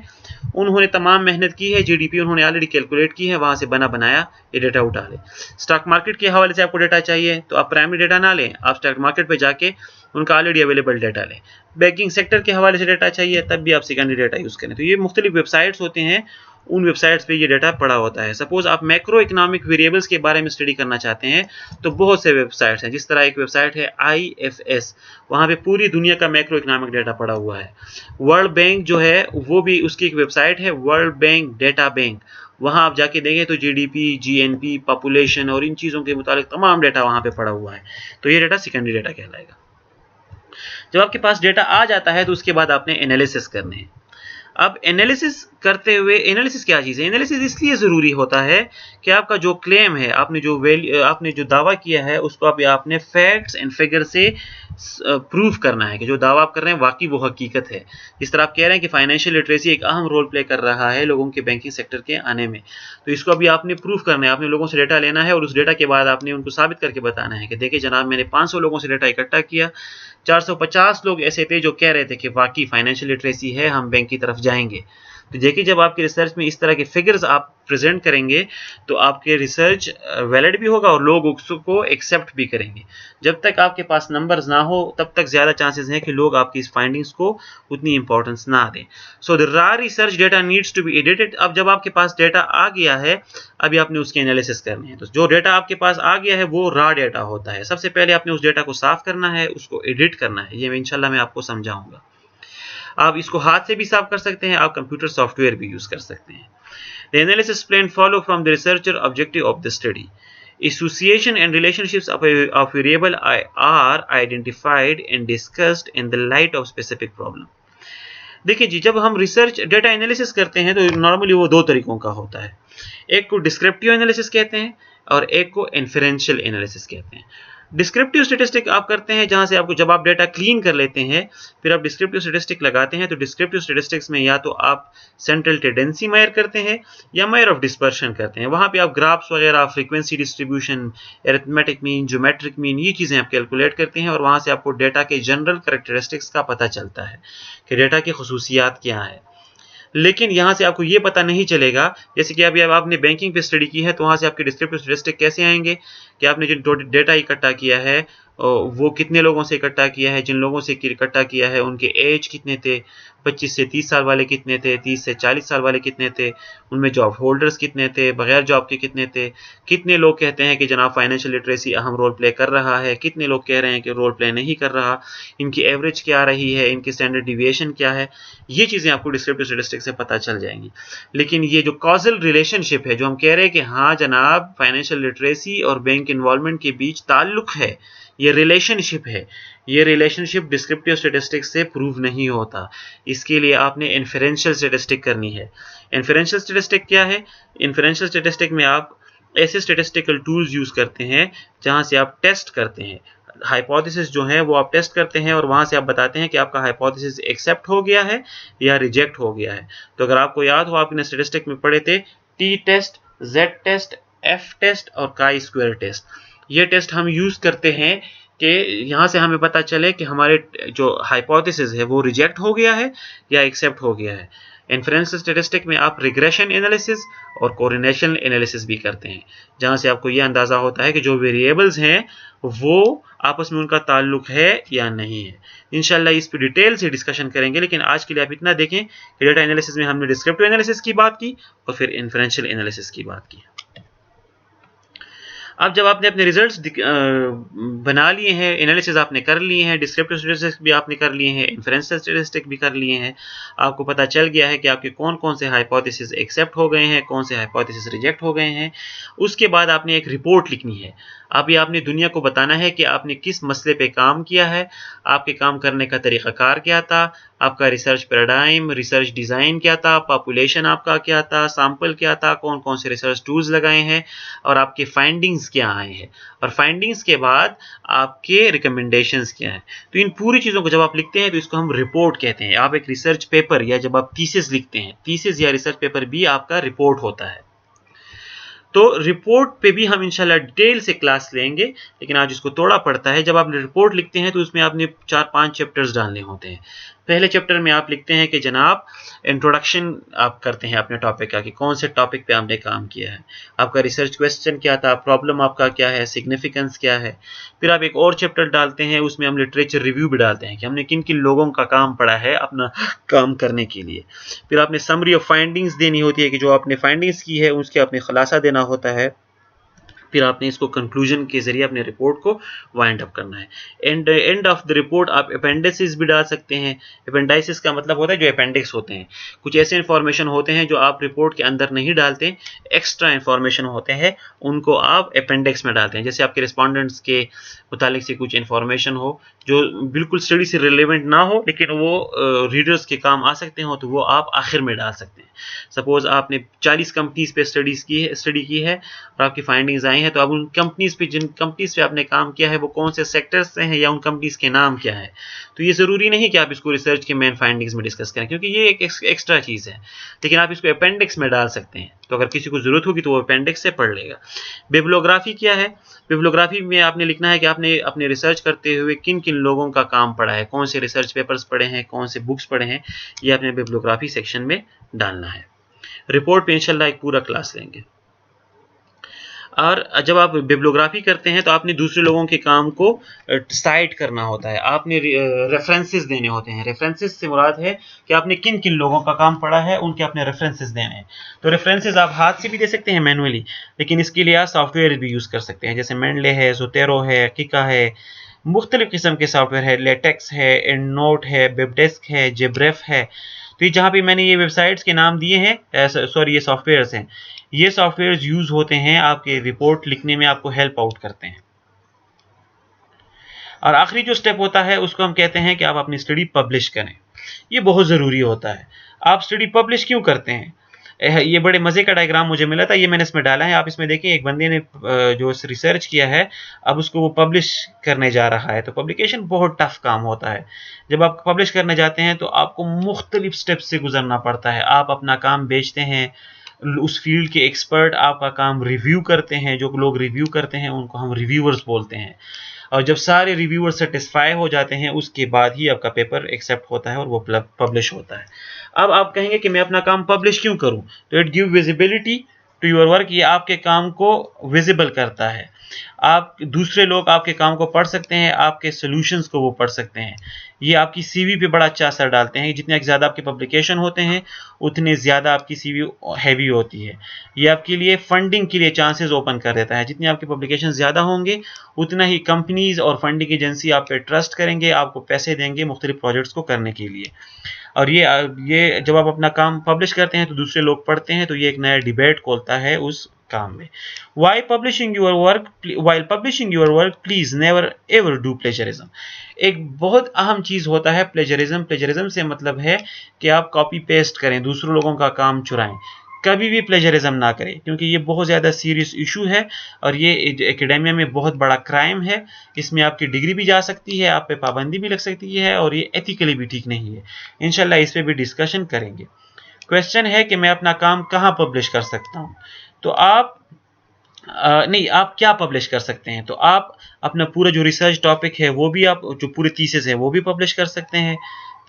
उन्होंने तमाम मेहनत की है, जीडीपी उन्होंने ऑलरेडी कैलकुलेट की है, वहां से बनाया ये डेटा उठा लें। स्टॉक मार्केट के हवाले से आपको डेटा चाहिए तो आप प्राइमरी डेटा ना लें, आप स्टॉक मार्केट पे जाके उनका ऑलरेडी अवेलेबल डेटा लें। बैंकिंग सेक्टर के हवाले से डेटा चाहिए तब भी आप सेकेंडरी डेटा यूज़ करें। तो ये मुख्तलिफ वेबसाइट्स होते हैं, उन वेबसाइट्स पे ये डेटा पड़ा होता है। सपोज आप मैक्रो इकोनॉमिक वेरिएबल्स के बारे में स्टडी करना चाहते हैं, तो बहुत से वेबसाइट्स हैं। जिस तरह एक वेबसाइट है IFS, वहाँ पे पूरी दुनिया का मैक्रो इकोनॉमिक डेटा पड़ा हुआ है। वर्ल्ड बैंक जो है वो भी उसकी एक वेबसाइट है, वर्ल्ड बैंक डेटा बैंक। वहाँ आप जाके देखें तो GDP, GNP, पॉपुलेशन और इन चीज़ों के मुताबिक तमाम डेटा वहाँ पे पड़ा हुआ है। तो ये डेटा सेकेंडरी डेटा कहलाएगा। जब आपके पास डेटा आ जाता है तो उसके बाद आपने एनालिसिस करने हैं। अब एनालिसिस करते हुए, एनालिसिस क्या चीज़ है? एनालिसिस इसलिए ज़रूरी होता है कि आपका जो क्लेम है, आपने जो दावा किया है, उसको आपने फैक्ट्स एंड फिगर से प्रूव करना है कि जो दावा आप कर रहे हैं वाकई वो हकीकत है। जिस तरह आप कह रहे हैं कि फाइनेंशियल लिटरेसी एक अहम रोल प्ले कर रहा है लोगों के बैंकिंग सेक्टर के आने में, तो इसको अभी आपने प्रूव करना है। आपने लोगों से डेटा लेना है और उस डेटा के बाद आपने उनको साबित करके बताना है कि देखिए जनाब, मैंने 500 लोगों से डेटा इकट्ठा किया, 450 लोग ऐसे थे जो कह रहे थे कि वाकई फाइनेंशियल लिटरेसी है, हम बैंक की तरफ जाएंगे। तो देखिए, जब आपकी रिसर्च में इस तरह के फिगर्स आप प्रेजेंट करेंगे तो आपके रिसर्च वैलिड भी होगा और लोग उसको एक्सेप्ट भी करेंगे। जब तक आपके पास नंबर्स ना हो तब तक ज़्यादा चांसेस हैं कि लोग आपकी इस फाइंडिंग्स को उतनी इंपॉर्टेंस ना दें। So the raw research data needs to be edited. अब जब आपके पास डेटा आ गया है, अभी आपने उसके एनालिसिस करने हैं। तो जो डेटा आपके पास आ गया है वो रॉ डेटा होता है। सबसे पहले आपने उस डेटा को साफ करना है, उसको एडिट करना है। ये इंशाल्लाह मैं आपको समझाऊंगा। आप इसको हाथ से भी साफ कर सकते हैं, आप कंप्यूटर सॉफ्टवेयर भी यूज कर सकते हैं। The analysis plan follow from the researcher objective of the study. Association and relationships of variable are identified and discussed in the light of specific problem. देखिए जी, जब हम रिसर्च डेटा एनालिसिस करते हैं तो नॉर्मली वो दो तरीकों का होता है। एक को डिस्क्रिप्टिव एनालिसिस कहते हैं और एक को इन्फेरेंशियल एनालिसिस कहते हैं। डिस्क्रिप्टिव स्टैटिस्टिक आप करते हैं जहां से आपको, जब आप डेटा क्लीन कर लेते हैं फिर आप डिस्क्रिप्टिव स्टैटिस्टिक लगाते हैं। तो डिस्क्रिप्टिव स्टैटिस्टिक्स में या तो आप सेंट्रल टेंडेंसी मेजर करते हैं या मेजर ऑफ डिस्पर्शन करते हैं। वहां पे आप ग्राफ्स वगैरह, frequency distribution, arithmetic mean, geometric mean, ये चीज़ें आप कैलकुलेट करते हैं और वहां से आपको डेटा के जनरल करेक्टरिस्टिक्स का पता चलता है कि डेटा की खसूसियात क्या है। लेकिन यहाँ से आपको ये पता नहीं चलेगा, जैसे कि अभी आपने बैंकिंग पे स्टडी की है तो वहाँ से आपके डिस्क्रिप्टिव स्टैटिस्टिक कैसे आएंगे कि आपने जो डेटा इकट्ठा किया है वो कितने लोगों से इकट्ठा किया है, जिन लोगों से इकट्ठा किया है उनके एज कितने थे, 25 से 30 साल वाले कितने थे, 30 से 40 साल वाले कितने थे, उनमें जॉब होल्डर्स कितने थे, बगैर जॉब के कितने थे, कितने लोग कहते हैं कि जनाब फाइनेंशियल लिटरेसी अहम रोल प्ले कर रहा है, कितने लोग कह रहे हैं कि रोल प्ले नहीं कर रहा, इनकी एवरेज क्या रही है, इनकी स्टैंडर्ड डिविएशन क्या है। ये चीज़ें आपको डिस्क्रिप्टिव स्टैटिस्टिक्स से पता चल जाएंगी। लेकिन ये जो कॉजल रिलेशनशिप है, जो हम कह रहे हैं कि हाँ जनाब फाइनेंशियल लिटरेसी और बैंक इन्वॉल्वमेंट के बीच ताल्लुक है, ये रिलेशनशिप है, ये रिलेशनशिप डिस्क्रिप्टिव स्टैटिस्टिक्स से प्रूव नहीं होता। इसके लिए आपने इन्फेरेंशियल स्टैटिस्टिक करनी है। इन्फेरेंशियल स्टैटिस्टिक क्या है? इन्फेरेंशियल स्टैटिस्टिक में आप ऐसे स्टैटिस्टिकल टूल्स यूज करते हैं जहां से आप टेस्ट करते हैं, हाइपोथेसिस जो है वो आप टेस्ट करते हैं और वहां से आप बताते हैं कि आपका हाइपोथेसिस एक्सेप्ट हो गया है या रिजेक्ट हो गया है। तो अगर आपको याद हो, आपने स्टैटिस्टिक में पढ़े थे T test, Z test, F test और काई स्क्वायर टेस्ट। ये टेस्ट हम यूज करते हैं कि यहाँ से हमें पता चले कि हमारे जो हाइपोथेसिस है वो रिजेक्ट हो गया है या एक्सेप्ट हो गया है। इन्फेरेंशियल स्टैटिस्टिक में आप रिग्रेशन एनालिसिस और कोरिलेशन एनालिसिस भी करते हैं, जहाँ से आपको ये अंदाज़ा होता है कि जो वेरिएबल्स हैं वो आपस में उनका ताल्लुक है या नहीं है। इंशाल्लाह इस पर डिटेल से डिस्कशन करेंगे, लेकिन आज के लिए आप इतना देखें कि डेटा एनालिसिस में हमने डिस्क्रिप्टिव एनालिसिस की बात की और फिर इन्फेरेंशियल एनालिसिस की बात की। अब जब आपने अपने रिजल्ट्स बना लिए हैं, एनालिसिस आपने कर लिए हैं, डिस्क्रिप्टिव स्टैटिस्टिक्स भी आपने कर लिए हैं, इन्फेरेंशियल स्टैटिस्टिक्स भी कर लिए हैं, आपको पता चल गया है कि आपके कौन कौन से हाइपोथेसिस एक्सेप्ट हो गए हैं, कौन से हाइपोथेसिस रिजेक्ट हो गए हैं। उसके बाद आपने एक रिपोर्ट लिखनी है। अभी आपने दुनिया को बताना है कि आपने किस मसले पे काम किया है, आपके काम करने का तरीक़ाकार क्या था, आपका रिसर्च पैराडाइम, रिसर्च डिज़ाइन क्या था, पॉपुलेशन आपका क्या था, सैंपल क्या था, कौन कौन से रिसर्च टूल्स लगाए हैं और आपके फाइंडिंग्स क्या आए हैं, और फाइंडिंग्स के बाद आपके रिकमेंडेशंस क्या हैं। तो इन पूरी चीज़ों को जब आप लिखते हैं तो इसको हम रिपोर्ट कहते हैं। आप एक रिसर्च पेपर या जब आप थीसिस लिखते हैं, थीसिस या रिसर्च पेपर भी आपका रिपोर्ट होता है। तो रिपोर्ट पे भी हम इंशाल्लाह डिटेल से क्लास लेंगे, लेकिन आज इसको तोड़ा पड़ता है। जब आप रिपोर्ट लिखते हैं तो उसमें आपने 4-5 चैप्टर्स डालने होते हैं। पहले चैप्टर में आप लिखते हैं कि जनाब इंट्रोडक्शन आप करते हैं अपने टॉपिक का, कि कौन से टॉपिक पे आपने काम किया है, आपका रिसर्च क्वेश्चन क्या था, प्रॉब्लम आपका क्या है, सिग्निफिकेंस क्या है। फिर आप एक और चैप्टर डालते हैं, उसमें हम लिटरेचर रिव्यू भी डालते हैं कि हमने किन किन लोगों का काम पढ़ा है अपना काम करने के लिए। फिर आपने समरी ऑफ फाइंडिंग्स देनी होती है कि जो आपने फाइंडिंग्स की है उसके आपने खुलासा देना होता है। फिर आपने इसको कंक्लूजन के जरिए अपने रिपोर्ट को वाइंड अप करना है। एंड ऑफ द रिपोर्ट आप अपेंडिसेस भी डाल सकते हैं। अपेंडाइसिस का मतलब होता है जो अपेंडिक्स होते हैं, कुछ ऐसे इंफॉर्मेशन होते हैं जो आप रिपोर्ट के अंदर नहीं डालते, एक्स्ट्रा इंफॉर्मेशन होते हैं, उनको आप अपेंडिक्स में डालते हैं। जैसे आपके रिस्पोंडेंट्स के मुतालिक से कुछ इंफॉर्मेशन हो जो बिल्कुल स्टडी से रिलेवेंट ना हो लेकिन वो रीडर्स के काम आ सकते हो, तो वो आप आखिर में डाल सकते हैं। सपोज आपने 40 कंपनीज पे स्टडी की है और आपकी फाइंडिंग्स आई हैं, तो अब उन कंपनीज पे, जिन कंपनीज पे आपने काम किया है वो कौन से सेक्टर्स से हैं या उन कंपनीज के नाम क्या है। तो ये ज़रूरी नहीं कि आप इसको रिसर्च के मेन फाइंडिंग्स में डिस्कस करें, क्योंकि ये एक एक्स्ट्रा चीज़ है, लेकिन आप इसको अपेंडिक्स में डाल सकते हैं। तो अगर किसी को ज़रूरत होगी तो वो अपेंडिक्स से पढ़ लेगा। बिब्लियोग्राफी क्या है? बिब्लियोग्राफी में आपने लिखना है कि आपने अपने रिसर्च करते हुए किन किन लोगों का काम पढ़ा है, कौन से रिसर्च पेपर्स पढ़े हैं, कौन से बुक्स पढ़े हैं, ये अपने बिब्लियोग्राफी सेक्शन में डालना है। रिपोर्ट पे इंशाल्लाह एक पूरा क्लास लेंगे। और जब आप बिब्लियोग्राफी करते हैं तो आपने दूसरे लोगों के काम को साइट करना होता है, आपने रेफरेंसेस देने होते हैं। रेफरेंसेस से मुराद है कि आपने किन किन लोगों का काम पढ़ा है, उनके अपने रेफरेंसेस देने हैं। तो रेफरेंसेस आप हाथ से भी दे सकते हैं मैनुअली, लेकिन इसके लिए आप सॉफ्टवेयर भी यूज़ कर सकते हैं, जैसे मेंडले है, ज़ोटेरो है, किका है, मुख्तलिफ किस्म के सॉफ्टवेयर है, लेटेक्स है, एंडनोट है, बिबडेस्क है, जेब्रेफ है। तो ये जहाँ पे मैंने ये वेबसाइट्स के नाम दिए हैं, सॉरी ये सॉफ्टवेयर्स हैं, ये सॉफ्टवेयर्स यूज़ होते हैं आपके रिपोर्ट लिखने में, आपको हेल्प आउट करते हैं। और आखिरी जो स्टेप होता है उसको हम कहते हैं कि आप अपनी स्टडी पब्लिश करें। ये बहुत ज़रूरी होता है। आप स्टडी पब्लिश क्यों करते हैं? ये बड़े मज़े का डायग्राम मुझे मिला था, ये मैंने इसमें डाला है। आप इसमें देखिए, एक बंदे ने जो रिसर्च किया है, अब उसको वो पब्लिश करने जा रहा है। तो पब्लिकेशन बहुत टफ काम होता है। जब आप पब्लिश करने जाते हैं तो आपको मुख्तलिफ स्टेप्स से गुजरना पड़ता है। आप अपना काम बेचते हैं, उस फील्ड के एक्सपर्ट आपका काम रिव्यू करते हैं, जो लोग रिव्यू करते हैं उनको हम रिव्यूअर्स बोलते हैं। और जब सारे रिव्यूअर सेटिस्फाई हो जाते हैं उसके बाद ही आपका पेपर एक्सेप्ट होता है और वो पब्लिश होता है। अब आप कहेंगे कि मैं अपना काम पब्लिश क्यों करूं? तो it give visibility to your work, ये आपके काम को विजिबल करता है। आप, दूसरे लोग आपके काम को पढ़ सकते हैं, आपके सॉल्यूशंस को वो पढ़ सकते हैं। ये आपकी सीवी पे बड़ा अच्छा असर डालते हैं। जितने ज़्यादा आपके पब्लिकेशन होते हैं उतने ज़्यादा आपकी सीवी हैवी होती है। ये आपके लिए फंडिंग के लिए चांसेस ओपन कर देता है। जितने आपके पब्लिकेशन ज़्यादा होंगे उतना ही कंपनीज और फंडिंग एजेंसी आप पे ट्रस्ट करेंगे, आपको पैसे देंगे मुख्तलिफ प्रोजेक्ट्स को करने के लिए। और ये जब आप अपना काम पब्लिश करते हैं तो दूसरे लोग पढ़ते हैं, तो ये एक नया डिबेट खोलता है उस काम में। While publishing your work, please never ever do plagiarism. एक बहुत अहम चीज़ होता है प्लेजरिज्म। प्लेजरिज्म से मतलब है कि आप कॉपी पेस्ट करें, दूसरों लोगों का काम चुराएं। कभी भी प्लेजरिज्म ना करें, क्योंकि ये बहुत ज़्यादा सीरियस इशू है और ये एकेडेमिया में बहुत बड़ा क्राइम है। इसमें आपकी डिग्री भी जा सकती है, आप पे पाबंदी भी लग सकती है और ये एथिकली भी ठीक नहीं है। इंशाल्लाह इस पे भी डिस्कशन करेंगे। क्वेश्चन है कि मैं अपना काम कहाँ पब्लिश कर सकता हूँ? तो आप नहीं, आप क्या पब्लिश कर सकते हैं? तो आप अपना पूरा जो रिसर्च टॉपिक है वो भी, आप जो पूरे थीसिस है वो भी पब्लिश कर सकते हैं।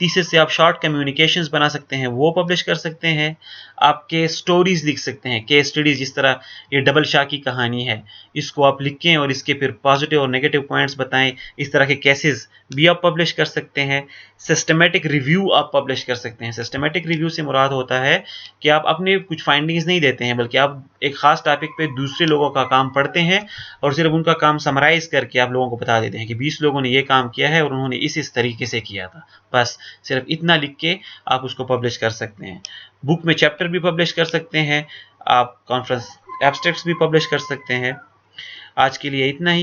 थीसिस से आप शॉर्ट कम्युनिकेशंस बना सकते हैं, वो पब्लिश कर सकते हैं। आपके स्टोरीज लिख सकते हैं, केस स्टडीज, जिस तरह ये डबल शाह की कहानी है, इसको आप लिखें और इसके फिर पॉजिटिव और नेगेटिव पॉइंट्स बताएं। इस तरह के केसेस भी आप पब्लिश कर सकते हैं। सिस्टमेटिक रिव्यू आप पब्लिश कर सकते हैं। सिस्टमेटिक रिव्यू से मुराद होता है कि आप अपने कुछ फाइंडिंग्स नहीं देते हैं, बल्कि आप एक खास टॉपिक पे दूसरे लोगों का काम पढ़ते हैं और सिर्फ उनका काम समराइज करके आप लोगों को बता देते हैं कि 20 लोगों ने ये काम किया है और उन्होंने इस तरीके से किया था। बस सिर्फ इतना लिख के आप उसको पब्लिश कर सकते हैं। बुक में चैप्टर भी पब्लिश कर सकते हैं, आप कॉन्फ्रेंस एब्स्ट्रैक्ट्स भी पब्लिश कर सकते हैं। आज के लिए इतना ही।